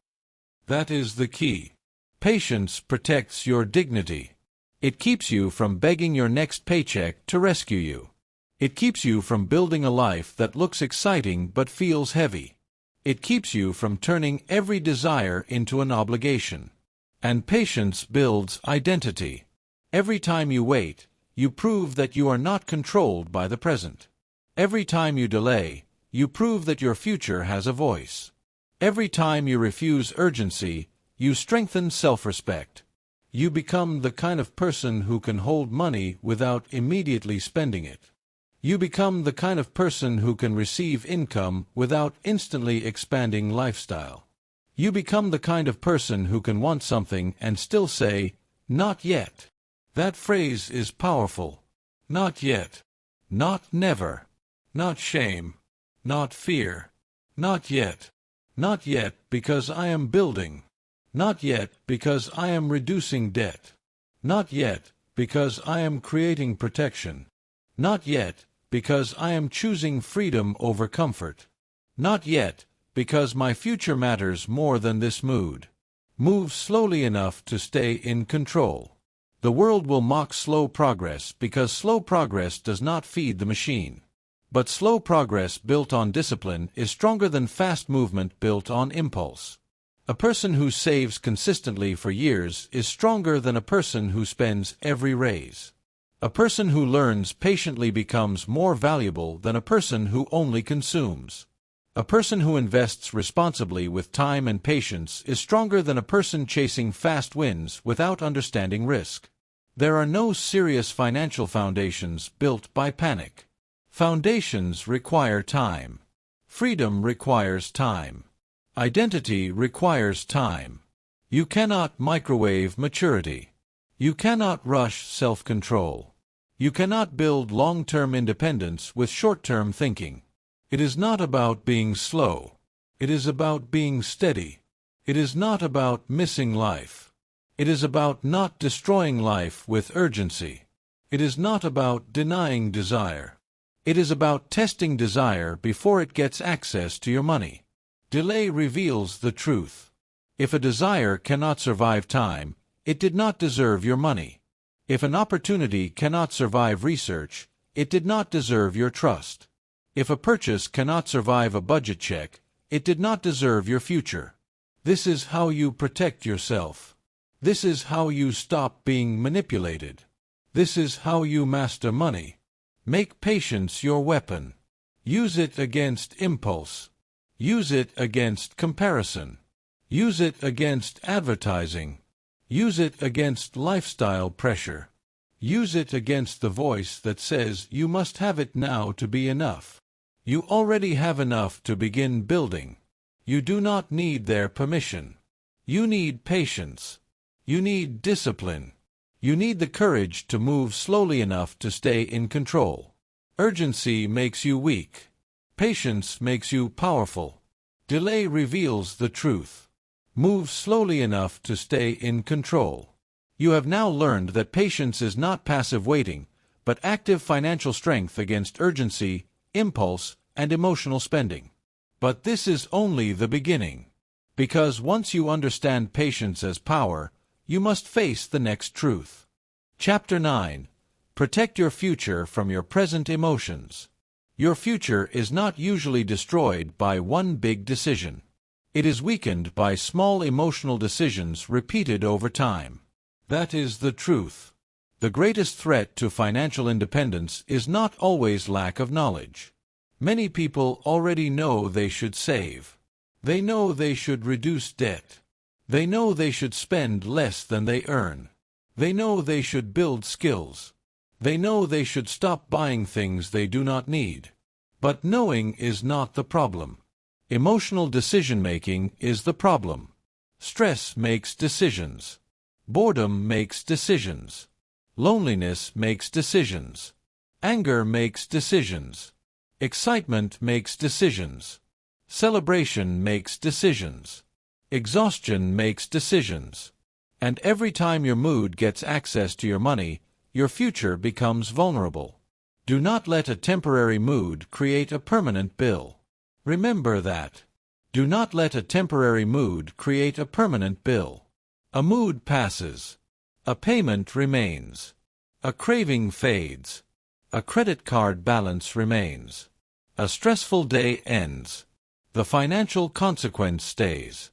That is the key. Patience protects your dignity. It keeps you from begging your next paycheck to rescue you. It keeps you from building a life that looks exciting but feels heavy. It keeps you from turning every desire into an obligation. And patience builds identity. Every time you wait, you prove that you are not controlled by the present. Every time you delay, you prove that your future has a voice. Every time you refuse urgency, you strengthen self-respect. You become the kind of person who can hold money without immediately spending it. You become the kind of person who can receive income without instantly expanding lifestyle. You become the kind of person who can want something and still say, not yet. That phrase is powerful. Not yet. Not never. Not shame. Not fear. Not yet. Not yet because I am building. Not yet because I am reducing debt. Not yet because I am creating protection. Not yet because I am choosing freedom over comfort. Not yet because my future matters more than this mood. Move slowly enough to stay in control. The world will mock slow progress because slow progress does not feed the machine. But slow progress built on discipline is stronger than fast movement built on impulse. A person who saves consistently for years is stronger than a person who spends every raise. A person who learns patiently becomes more valuable than a person who only consumes. A person who invests responsibly with time and patience is stronger than a person chasing fast wins without understanding risk. There are no serious financial foundations built by panic. Foundations require time. Freedom requires time. Identity requires time. You cannot microwave maturity. You cannot rush self-control. You cannot build long-term independence with short-term thinking. It is not about being slow. It is about being steady. It is not about missing life. It is about not destroying life with urgency. It is not about denying desire. It is about testing desire before it gets access to your money. Delay reveals the truth. If a desire cannot survive time, it did not deserve your money. If an opportunity cannot survive research, it did not deserve your trust. If a purchase cannot survive a budget check, it did not deserve your future. This is how you protect yourself. This is how you stop being manipulated. This is how you master money. Make patience your weapon. Use it against impulse. Use it against comparison. Use it against advertising. Use it against lifestyle pressure. Use it against the voice that says you must have it now to be enough. You already have enough to begin building. You do not need their permission. You need patience. You need discipline. You need the courage to move slowly enough to stay in control. Urgency makes you weak. Patience makes you powerful. Delay reveals the truth. Move slowly enough to stay in control. You have now learned that patience is not passive waiting, but active financial strength against urgency, impulse, and emotional spending. But this is only the beginning. Because once you understand patience as power, you must face the next truth. Chapter 9. Protect your future from your present emotions. Your future is not usually destroyed by one big decision. It is weakened by small emotional decisions repeated over time. That is the truth. The greatest threat to financial independence is not always lack of knowledge. Many people already know they should save. They know they should reduce debt. They know they should spend less than they earn. They know they should build skills. They know they should stop buying things they do not need. But knowing is not the problem. Emotional decision-making is the problem. Stress makes decisions. Boredom makes decisions. Loneliness makes decisions. Anger makes decisions. Excitement makes decisions. Celebration makes decisions. Exhaustion makes decisions. And every time your mood gets access to your money, your future becomes vulnerable. Do not let a temporary mood create a permanent bill. Remember that. Do not let a temporary mood create a permanent bill. A mood passes. A payment remains. A craving fades. A credit card balance remains. A stressful day ends. The financial consequence stays.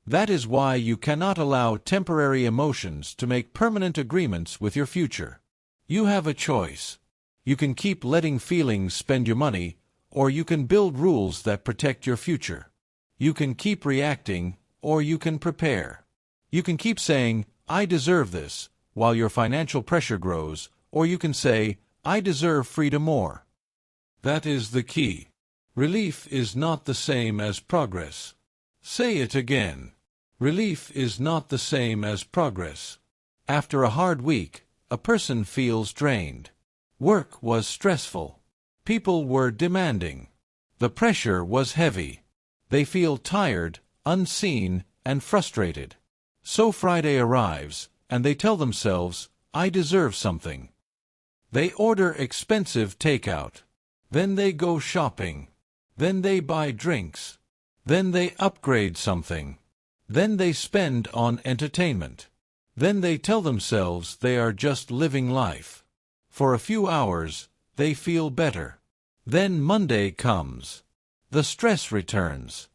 That is why you cannot allow temporary emotions to make permanent agreements with your future. You have a choice. You can keep letting feelings spend your money, or you can build rules that protect your future. You can keep reacting, or you can prepare. You can keep saying, "I deserve this," while your financial pressure grows, or you can say, "I deserve freedom more." That is the key. Relief is not the same as progress. Say it again. Relief is not the same as progress. After a hard week, a person feels drained. Work was stressful. People were demanding. The pressure was heavy. They feel tired, unseen, and frustrated. So Friday arrives, and they tell themselves, "I deserve something." They order expensive takeout. Then they go shopping. Then they buy drinks. Then they upgrade something. Then they spend on entertainment. Then they tell themselves they are just living life. For a few hours, they feel better. Then Monday comes. The stress returns.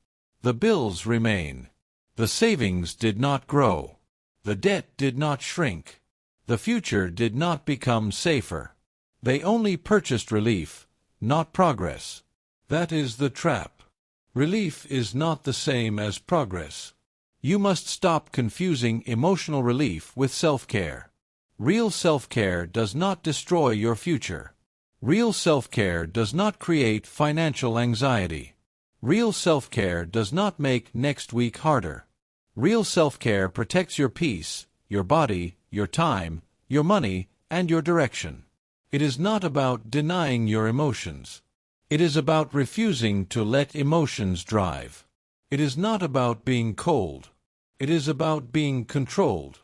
The bills remain. The savings did not grow. The debt did not shrink. The future did not become safer. They only purchased relief, not progress. That is the trap. Relief is not the same as progress. You must stop confusing emotional relief with self-care. Real self-care does not destroy your future. Real self-care does not create financial anxiety. Real self-care does not make next week harder. Real self-care protects your peace, your body, your time, your money, and your direction. It is not about denying your emotions. It is about refusing to let emotions drive. It is not about being cold. It is about being controlled.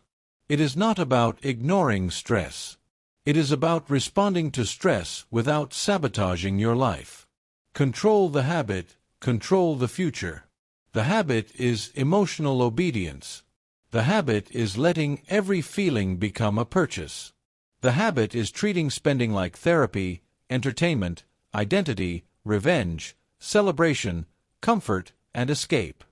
It is not about ignoring stress. It is about responding to stress without sabotaging your life. Control the habit, control the future. The habit is emotional obedience. The habit is letting every feeling become a purchase. The habit is treating spending like therapy, entertainment, identity, revenge, celebration, comfort, and escape.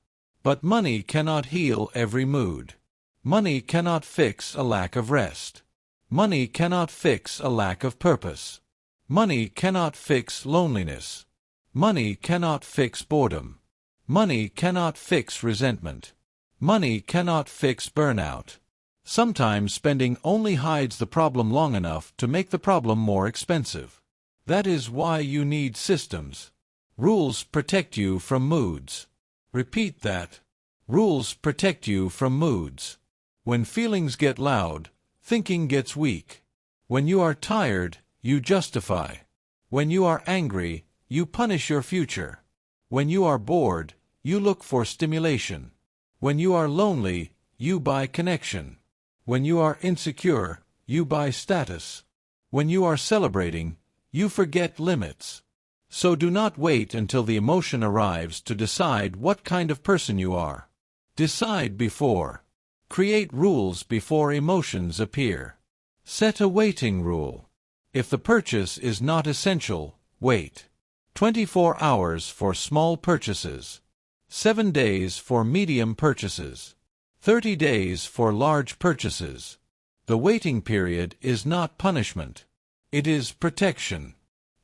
But money cannot heal every mood. Money cannot fix a lack of rest. Money cannot fix a lack of purpose. Money cannot fix loneliness. Money cannot fix boredom. Money cannot fix resentment. Money cannot fix burnout. Sometimes spending only hides the problem long enough to make the problem more expensive. That is why you need systems. Rules protect you from moods. Repeat that. Rules protect you from moods. When feelings get loud, thinking gets weak. When you are tired, you justify. When you are angry, you punish your future. When you are bored, you look for stimulation. When you are lonely, you buy connection. When you are insecure, you buy status. When you are celebrating, you forget limits. So do not wait until the emotion arrives to decide what kind of person you are. Decide before. Create rules before emotions appear. Set a waiting rule. If the purchase is not essential, wait. 24 hours for small purchases. 7 days for medium purchases. 30 days for large purchases. The waiting period is not punishment. It is protection.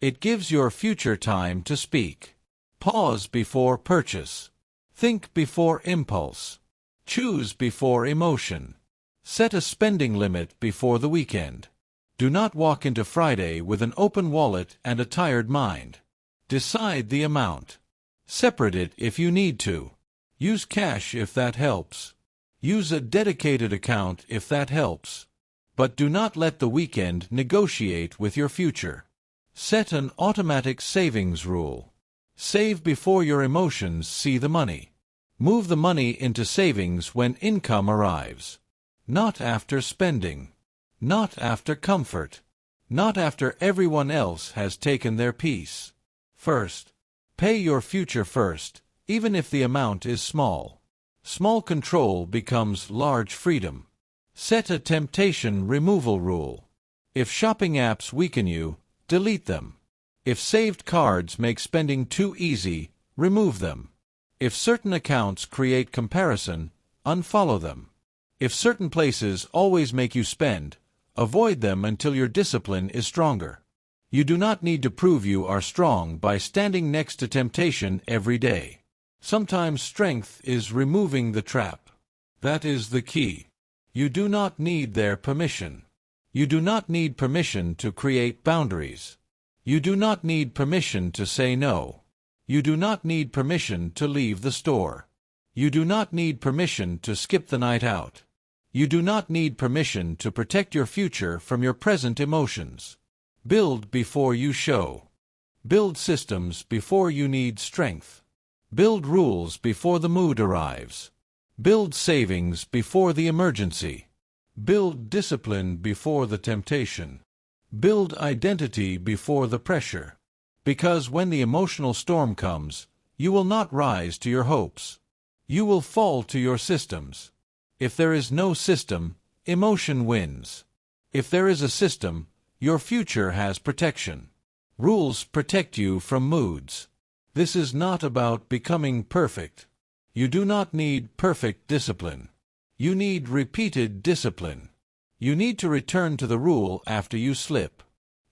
It gives your future time to speak. Pause before purchase. Think before impulse. Choose before emotion. Set a spending limit before the weekend. Do not walk into Friday with an open wallet and a tired mind. Decide the amount. Separate it if you need to. Use cash if that helps. Use a dedicated account if that helps. But do not let the weekend negotiate with your future. Set an automatic savings rule. Save before your emotions see the money. Move the money into savings when income arrives. Not after spending. Not after comfort. Not after everyone else has taken their piece. First, pay your future first, even if the amount is small. Small control becomes large freedom. Set a temptation removal rule. If shopping apps weaken you, delete them. If saved cards make spending too easy, remove them. If certain accounts create comparison, unfollow them. If certain places always make you spend, avoid them until your discipline is stronger. You do not need to prove you are strong by standing next to temptation every day. Sometimes strength is removing the trap. That is the key. You do not need their permission. You do not need permission to create boundaries. You do not need permission to say no. You do not need permission to leave the store. You do not need permission to skip the night out. You do not need permission to protect your future from your present emotions. Build before you show. Build systems before you need strength. Build rules before the mood arrives. Build savings before the emergency. Build discipline before the temptation. Build identity before the pressure. Because when the emotional storm comes, you will not rise to your hopes. You will fall to your systems. If there is no system, emotion wins. If there is a system, your future has protection. Rules protect you from moods. This is not about becoming perfect. You do not need perfect discipline. You need repeated discipline. You need to return to the rule after you slip.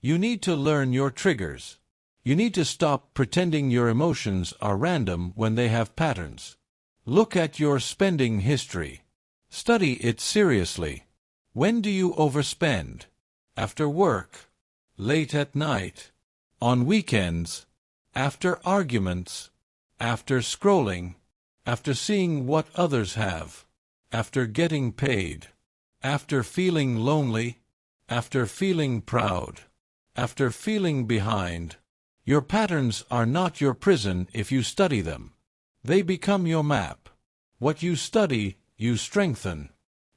You need to learn your triggers. You need to stop pretending your emotions are random when they have patterns. Look at your spending history. Study it seriously. When do you overspend? After work? Late at night? On weekends? After arguments? After scrolling? After seeing what others have? After getting paid? After feeling lonely? After feeling proud? After feeling behind? Your patterns are not your prison if you study them. They become your map. What you study, you strengthen.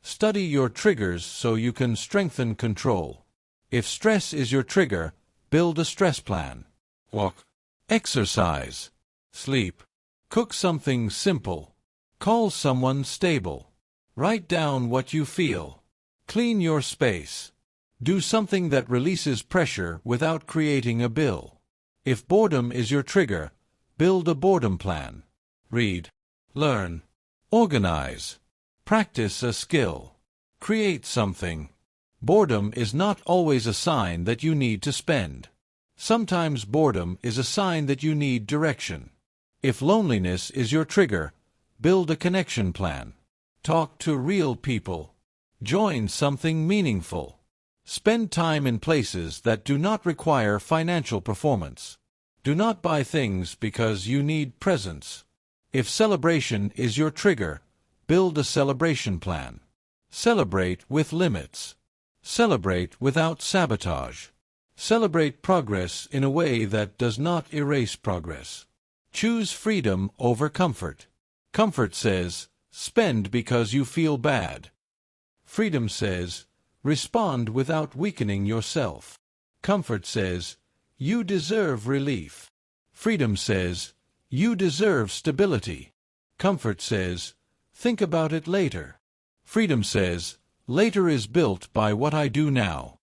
Study your triggers so you can strengthen control. If stress is your trigger, build a stress plan. Walk. Exercise. Sleep. Cook something simple. Call someone stable. Write down what you feel. Clean your space. Do something that releases pressure without creating a bill. If boredom is your trigger, build a boredom plan. Read. Learn. Organize. Practice a skill. Create something. Boredom is not always a sign that you need to spend. Sometimes boredom is a sign that you need direction. If loneliness is your trigger, build a connection plan. Talk to real people. Join something meaningful. Spend time in places that do not require financial performance. Do not buy things because you need presents. If celebration is your trigger, build a celebration plan. Celebrate with limits. Celebrate without sabotage. Celebrate progress in a way that does not erase progress. Choose freedom over comfort. Comfort says, spend because you feel bad. Freedom says, respond without weakening yourself. Comfort says, you deserve relief. Freedom says, you deserve stability. Comfort says, think about it later. Freedom says, later is built by what I do now.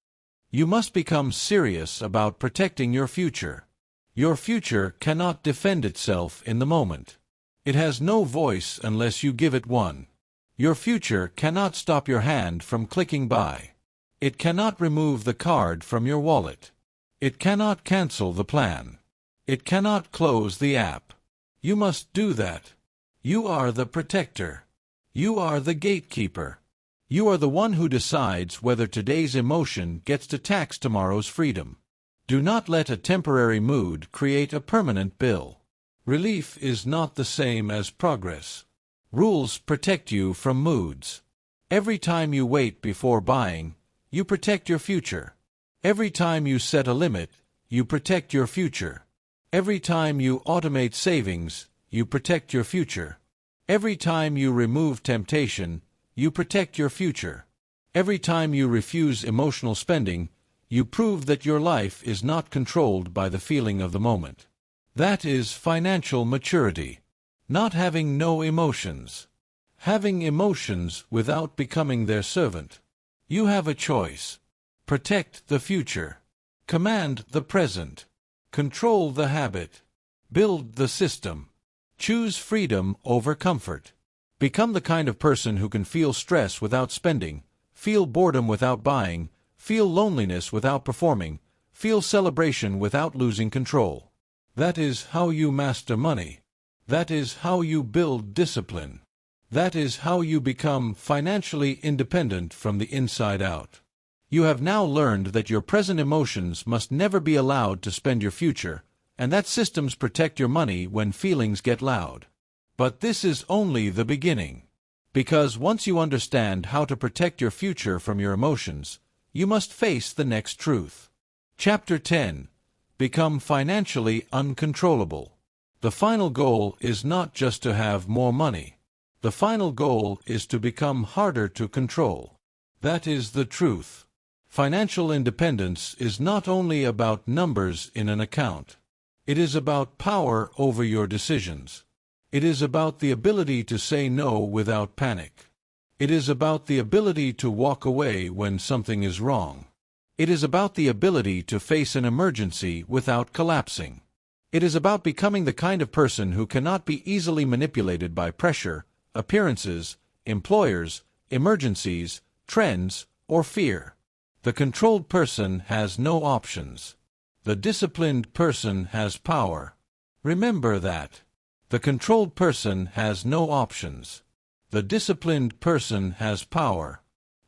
You must become serious about protecting your future. Your future cannot defend itself in the moment. It has no voice unless you give it one. Your future cannot stop your hand from clicking buy. It cannot remove the card from your wallet. It cannot cancel the plan. It cannot close the app. You must do that. You are the protector. You are the gatekeeper. You are the one who decides whether today's emotion gets to tax tomorrow's freedom. Do not let a temporary mood create a permanent bill. Relief is not the same as progress. Rules protect you from moods. Every time you wait before buying, you protect your future. Every time you set a limit, you protect your future. Every time you automate savings, you protect your future. Every time you remove temptation, you protect your future. Every time you refuse emotional spending, you prove that your life is not controlled by the feeling of the moment. That is financial maturity. Not having no emotions. Having emotions without becoming their servant. You have a choice. Protect the future. Command the present. Control the habit. Build the system. Choose freedom over comfort. Become the kind of person who can feel stress without spending, feel boredom without buying, feel loneliness without performing, feel celebration without losing control. That is how you master money. That is how you build discipline. That is how you become financially independent from the inside out. You have now learned that your present emotions must never be allowed to spend your future, and that systems protect your money when feelings get loud. But this is only the beginning. Because once you understand how to protect your future from your emotions, you must face the next truth. Chapter 10. Become financially uncontrollable. The final goal is not just to have more money. The final goal is to become harder to control. That is the truth. Financial independence is not only about numbers in an account. It is about power over your decisions. It is about the ability to say no without panic. It is about the ability to walk away when something is wrong. It is about the ability to face an emergency without collapsing. It is about becoming the kind of person who cannot be easily manipulated by pressure, appearances, employers, emergencies, trends, or fear. The controlled person has no options. The disciplined person has power. Remember that. The controlled person has no options. The disciplined person has power.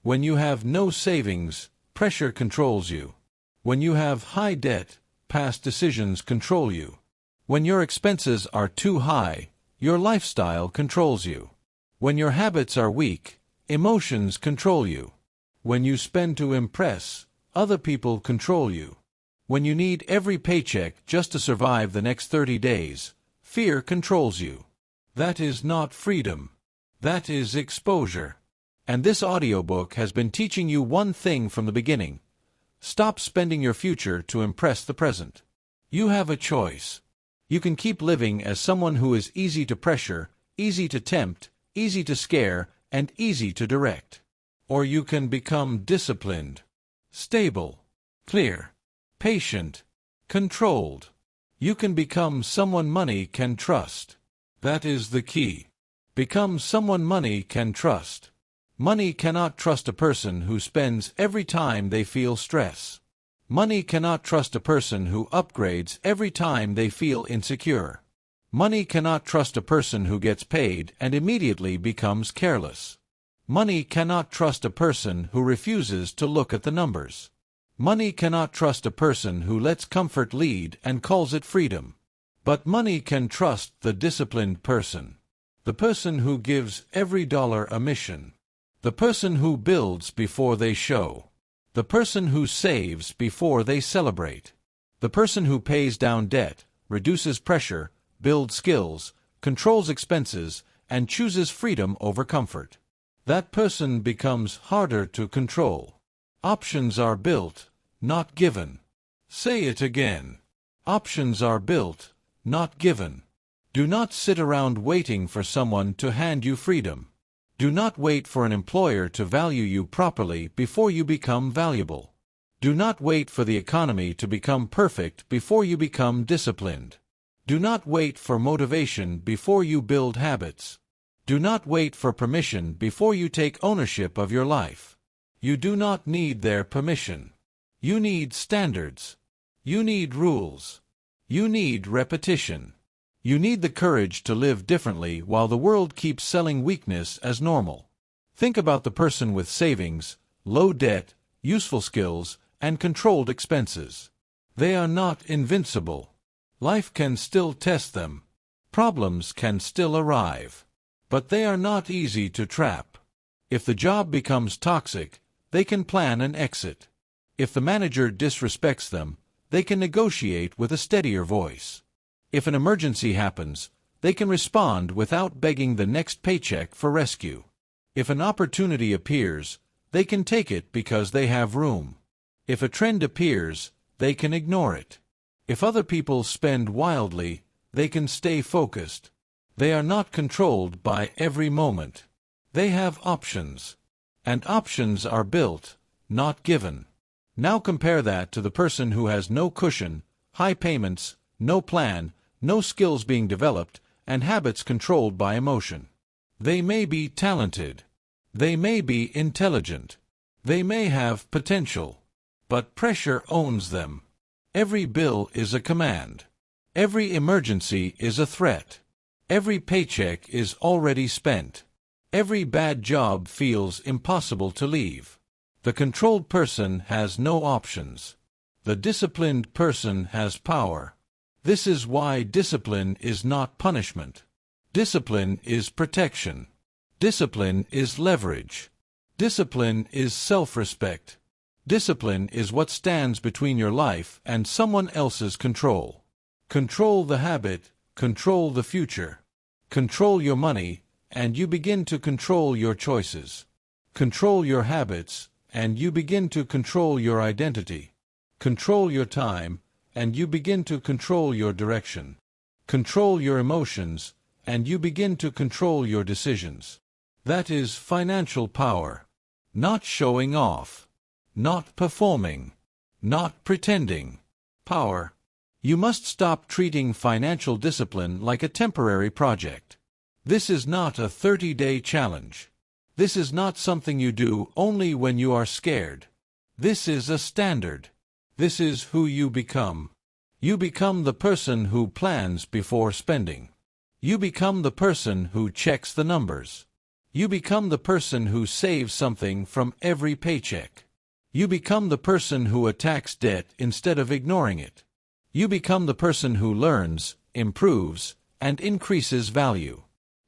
When you have no savings, pressure controls you. When you have high debt, past decisions control you. When your expenses are too high, your lifestyle controls you. When your habits are weak, emotions control you. When you spend to impress, other people control you. When you need every paycheck just to survive the next 30 days, fear controls you. That is not freedom. That is exposure. And this audiobook has been teaching you one thing from the beginning. Stop spending your future to impress the present. You have a choice. You can keep living as someone who is easy to pressure, easy to tempt, easy to scare, and easy to direct. Or you can become disciplined, stable, clear, patient, controlled. You can become someone money can trust. That is the key. Become someone money can trust. Money cannot trust a person who spends every time they feel stress. Money cannot trust a person who upgrades every time they feel insecure. Money cannot trust a person who gets paid and immediately becomes careless. Money cannot trust a person who refuses to look at the numbers. Money cannot trust a person who lets comfort lead and calls it freedom. But money can trust the disciplined person. The person who gives every dollar a mission. The person who builds before they show. The person who saves before they celebrate. The person who pays down debt, reduces pressure, builds skills, controls expenses, and chooses freedom over comfort. That person becomes harder to control. Options are built, not given. Say it again. Options are built, not given. Do not sit around waiting for someone to hand you freedom. Do not wait for an employer to value you properly before you become valuable. Do not wait for the economy to become perfect before you become disciplined. Do not wait for motivation before you build habits. Do not wait for permission before you take ownership of your life. You do not need their permission. You need standards. You need rules. You need repetition. You need the courage to live differently while the world keeps selling weakness as normal. Think about the person with savings, low debt, useful skills, and controlled expenses. They are not invincible. Life can still test them. Problems can still arrive. But they are not easy to trap. If the job becomes toxic, they can plan an exit. If the manager disrespects them, they can negotiate with a steadier voice. If an emergency happens, they can respond without begging the next paycheck for rescue. If an opportunity appears, They can take it because they have room. If a trend appears, they can ignore it. If other people spend wildly, they can stay focused. They are not controlled by every moment. They have options. And options are built, not given. Now compare that to the person who has no cushion, high payments, no plan, no skills being developed, and habits controlled by emotion. They may be talented. They may be intelligent. They may have potential. But pressure owns them. Every bill is a command. Every emergency is a threat. Every paycheck is already spent. Every bad job feels impossible to leave. The controlled person has no options. The disciplined person has power. This is why discipline is not punishment. Discipline is protection. Discipline is leverage. Discipline is self-respect. Discipline is what stands between your life and someone else's control. Control the habit, control the future. Control your money, and you begin to control your choices. Control your habits, and you begin to control your identity. Control your time, and you begin to control your direction. Control your emotions, and you begin to control your decisions. That is financial power. Not showing off. Not performing. Not pretending. Power. You must stop treating financial discipline like a temporary project. This is not a 30-day challenge. This is not something you do only when you are scared. This is a standard. This is who you become. You become the person who plans before spending. You become the person who checks the numbers. You become the person who saves something from every paycheck. You become the person who attacks debt instead of ignoring it. You become the person who learns, improves, and increases value.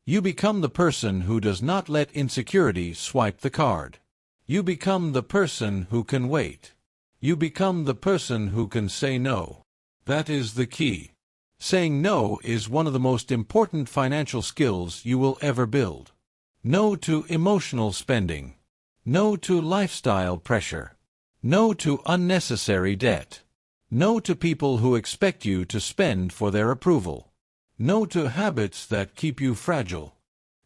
You become the person who does not let insecurity swipe the card. You become the person who can wait. You become the person who can say no. That is the key. Saying no is one of the most important financial skills you will ever build. No to emotional spending. No to lifestyle pressure. No to unnecessary debt. No to people who expect you to spend for their approval. No to habits that keep you fragile.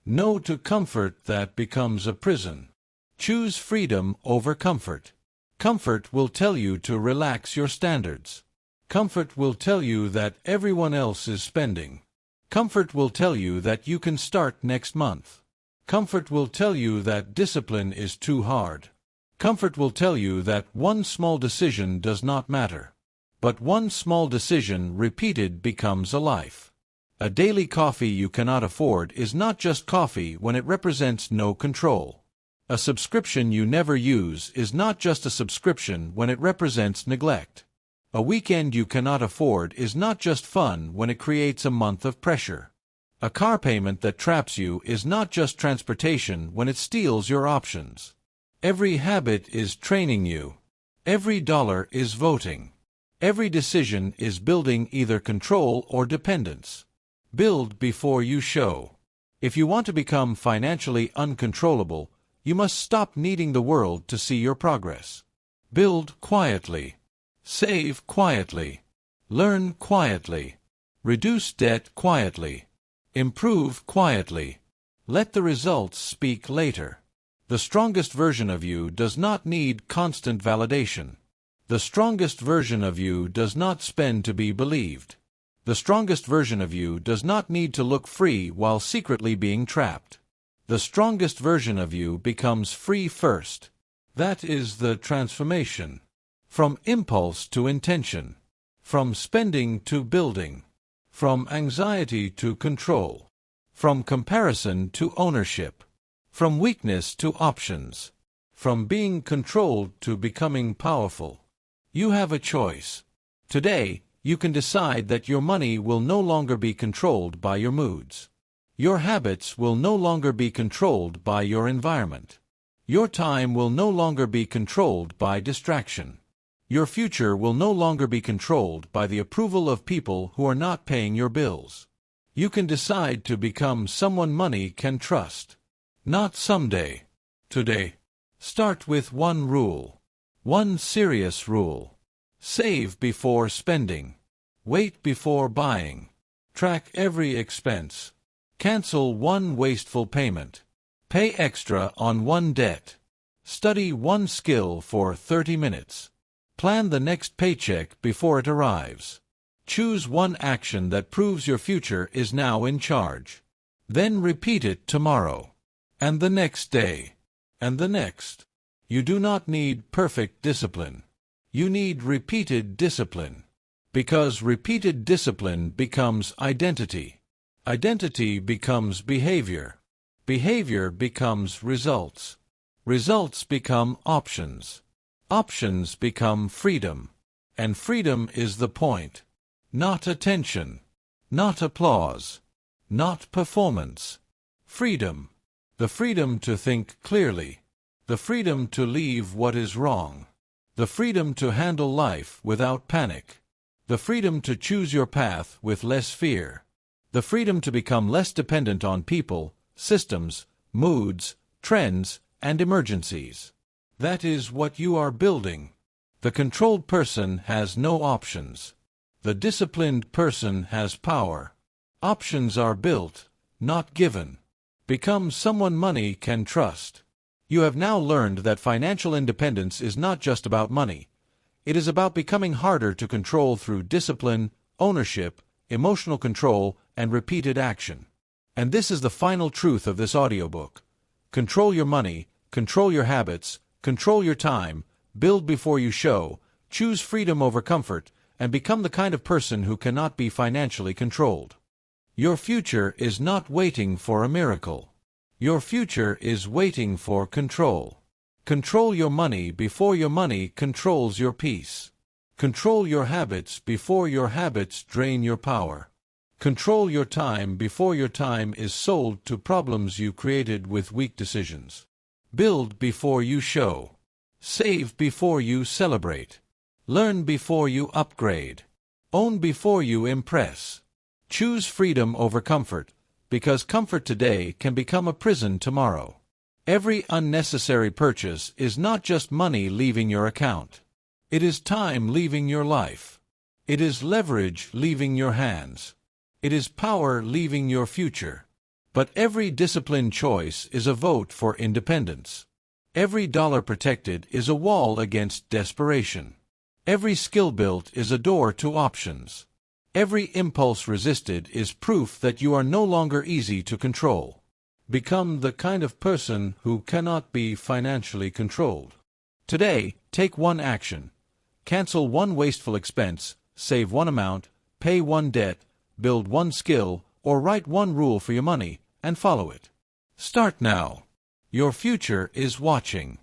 No to comfort that becomes a prison. Choose freedom over comfort. Comfort will tell you to relax your standards. Comfort will tell you that everyone else is spending. Comfort will tell you that you can start next month. Comfort will tell you that discipline is too hard. Comfort will tell you that one small decision does not matter. But one small decision repeated becomes a life. A daily coffee you cannot afford is not just coffee when it represents no control. A subscription you never use is not just a subscription when it represents neglect. A weekend you cannot afford is not just fun when it creates a month of pressure. A car payment that traps you is not just transportation when it steals your options. Every habit is training you. Every dollar is voting. Every decision is building either control or dependence. Build before you show. If you want to become financially uncontrollable, you must stop needing the world to see your progress. Build quietly. Save quietly. Learn quietly. Reduce debt quietly. Improve quietly. Let the results speak later. The strongest version of you does not need constant validation. The strongest version of you does not spend to be believed. The strongest version of you does not need to look free while secretly being trapped. The strongest version of you becomes free first. That is the transformation. From impulse to intention. From spending to building. From anxiety to control. From comparison to ownership. From weakness to options. From being controlled to becoming powerful. You have a choice. Today, you can decide that your money will no longer be controlled by your moods. Your habits will no longer be controlled by your environment. Your time will no longer be controlled by distraction. Your future will no longer be controlled by the approval of people who are not paying your bills. You can decide to become someone money can trust. Not someday. Today. Start with one rule. One serious rule. Save before spending. Wait before buying. Track every expense. Cancel one wasteful payment. Pay extra on one debt. Study one skill for 30 minutes. Plan the next paycheck before it arrives. Choose one action that proves your future is now in charge. Then repeat it tomorrow. And the next day. And the next. You do not need perfect discipline. You need repeated discipline. Because repeated discipline becomes identity. Identity becomes behavior. Behavior becomes results. Results become options. Options become freedom. And freedom is the point. Not attention. Not applause. Not performance. Freedom. The freedom to think clearly. The freedom to leave what is wrong. The freedom to handle life without panic. The freedom to choose your path with less fear. The freedom to become less dependent on people, systems, moods, trends, and emergencies. That is what you are building. The controlled person has no options. The disciplined person has power. Options are built, not given. Become someone money can trust. You have now learned that financial independence is not just about money. It is about becoming harder to control through discipline, ownership, emotional control, and repeated action. And this is the final truth of this audiobook. Control your money, control your habits, control your time, build before you show, choose freedom over comfort, and become the kind of person who cannot be financially controlled. Your future is not waiting for a miracle. Your future is waiting for control. Control your money before your money controls your peace. Control your habits before your habits drain your power. Control your time before your time is sold to problems you created with weak decisions. Build before you show. Save before you celebrate. Learn before you upgrade. Own before you impress. Choose freedom over comfort, because comfort today can become a prison tomorrow. Every unnecessary purchase is not just money leaving your account. It is time leaving your life. It is leverage leaving your hands. It is power leaving your future. But every disciplined choice is a vote for independence. Every dollar protected is a wall against desperation. Every skill built is a door to options. Every impulse resisted is proof that you are no longer easy to control. Become the kind of person who cannot be financially controlled. Today, take one action. Cancel one wasteful expense, save one amount, pay one debt, build one skill, or write one rule for your money, and follow it. Start now. Your future is watching.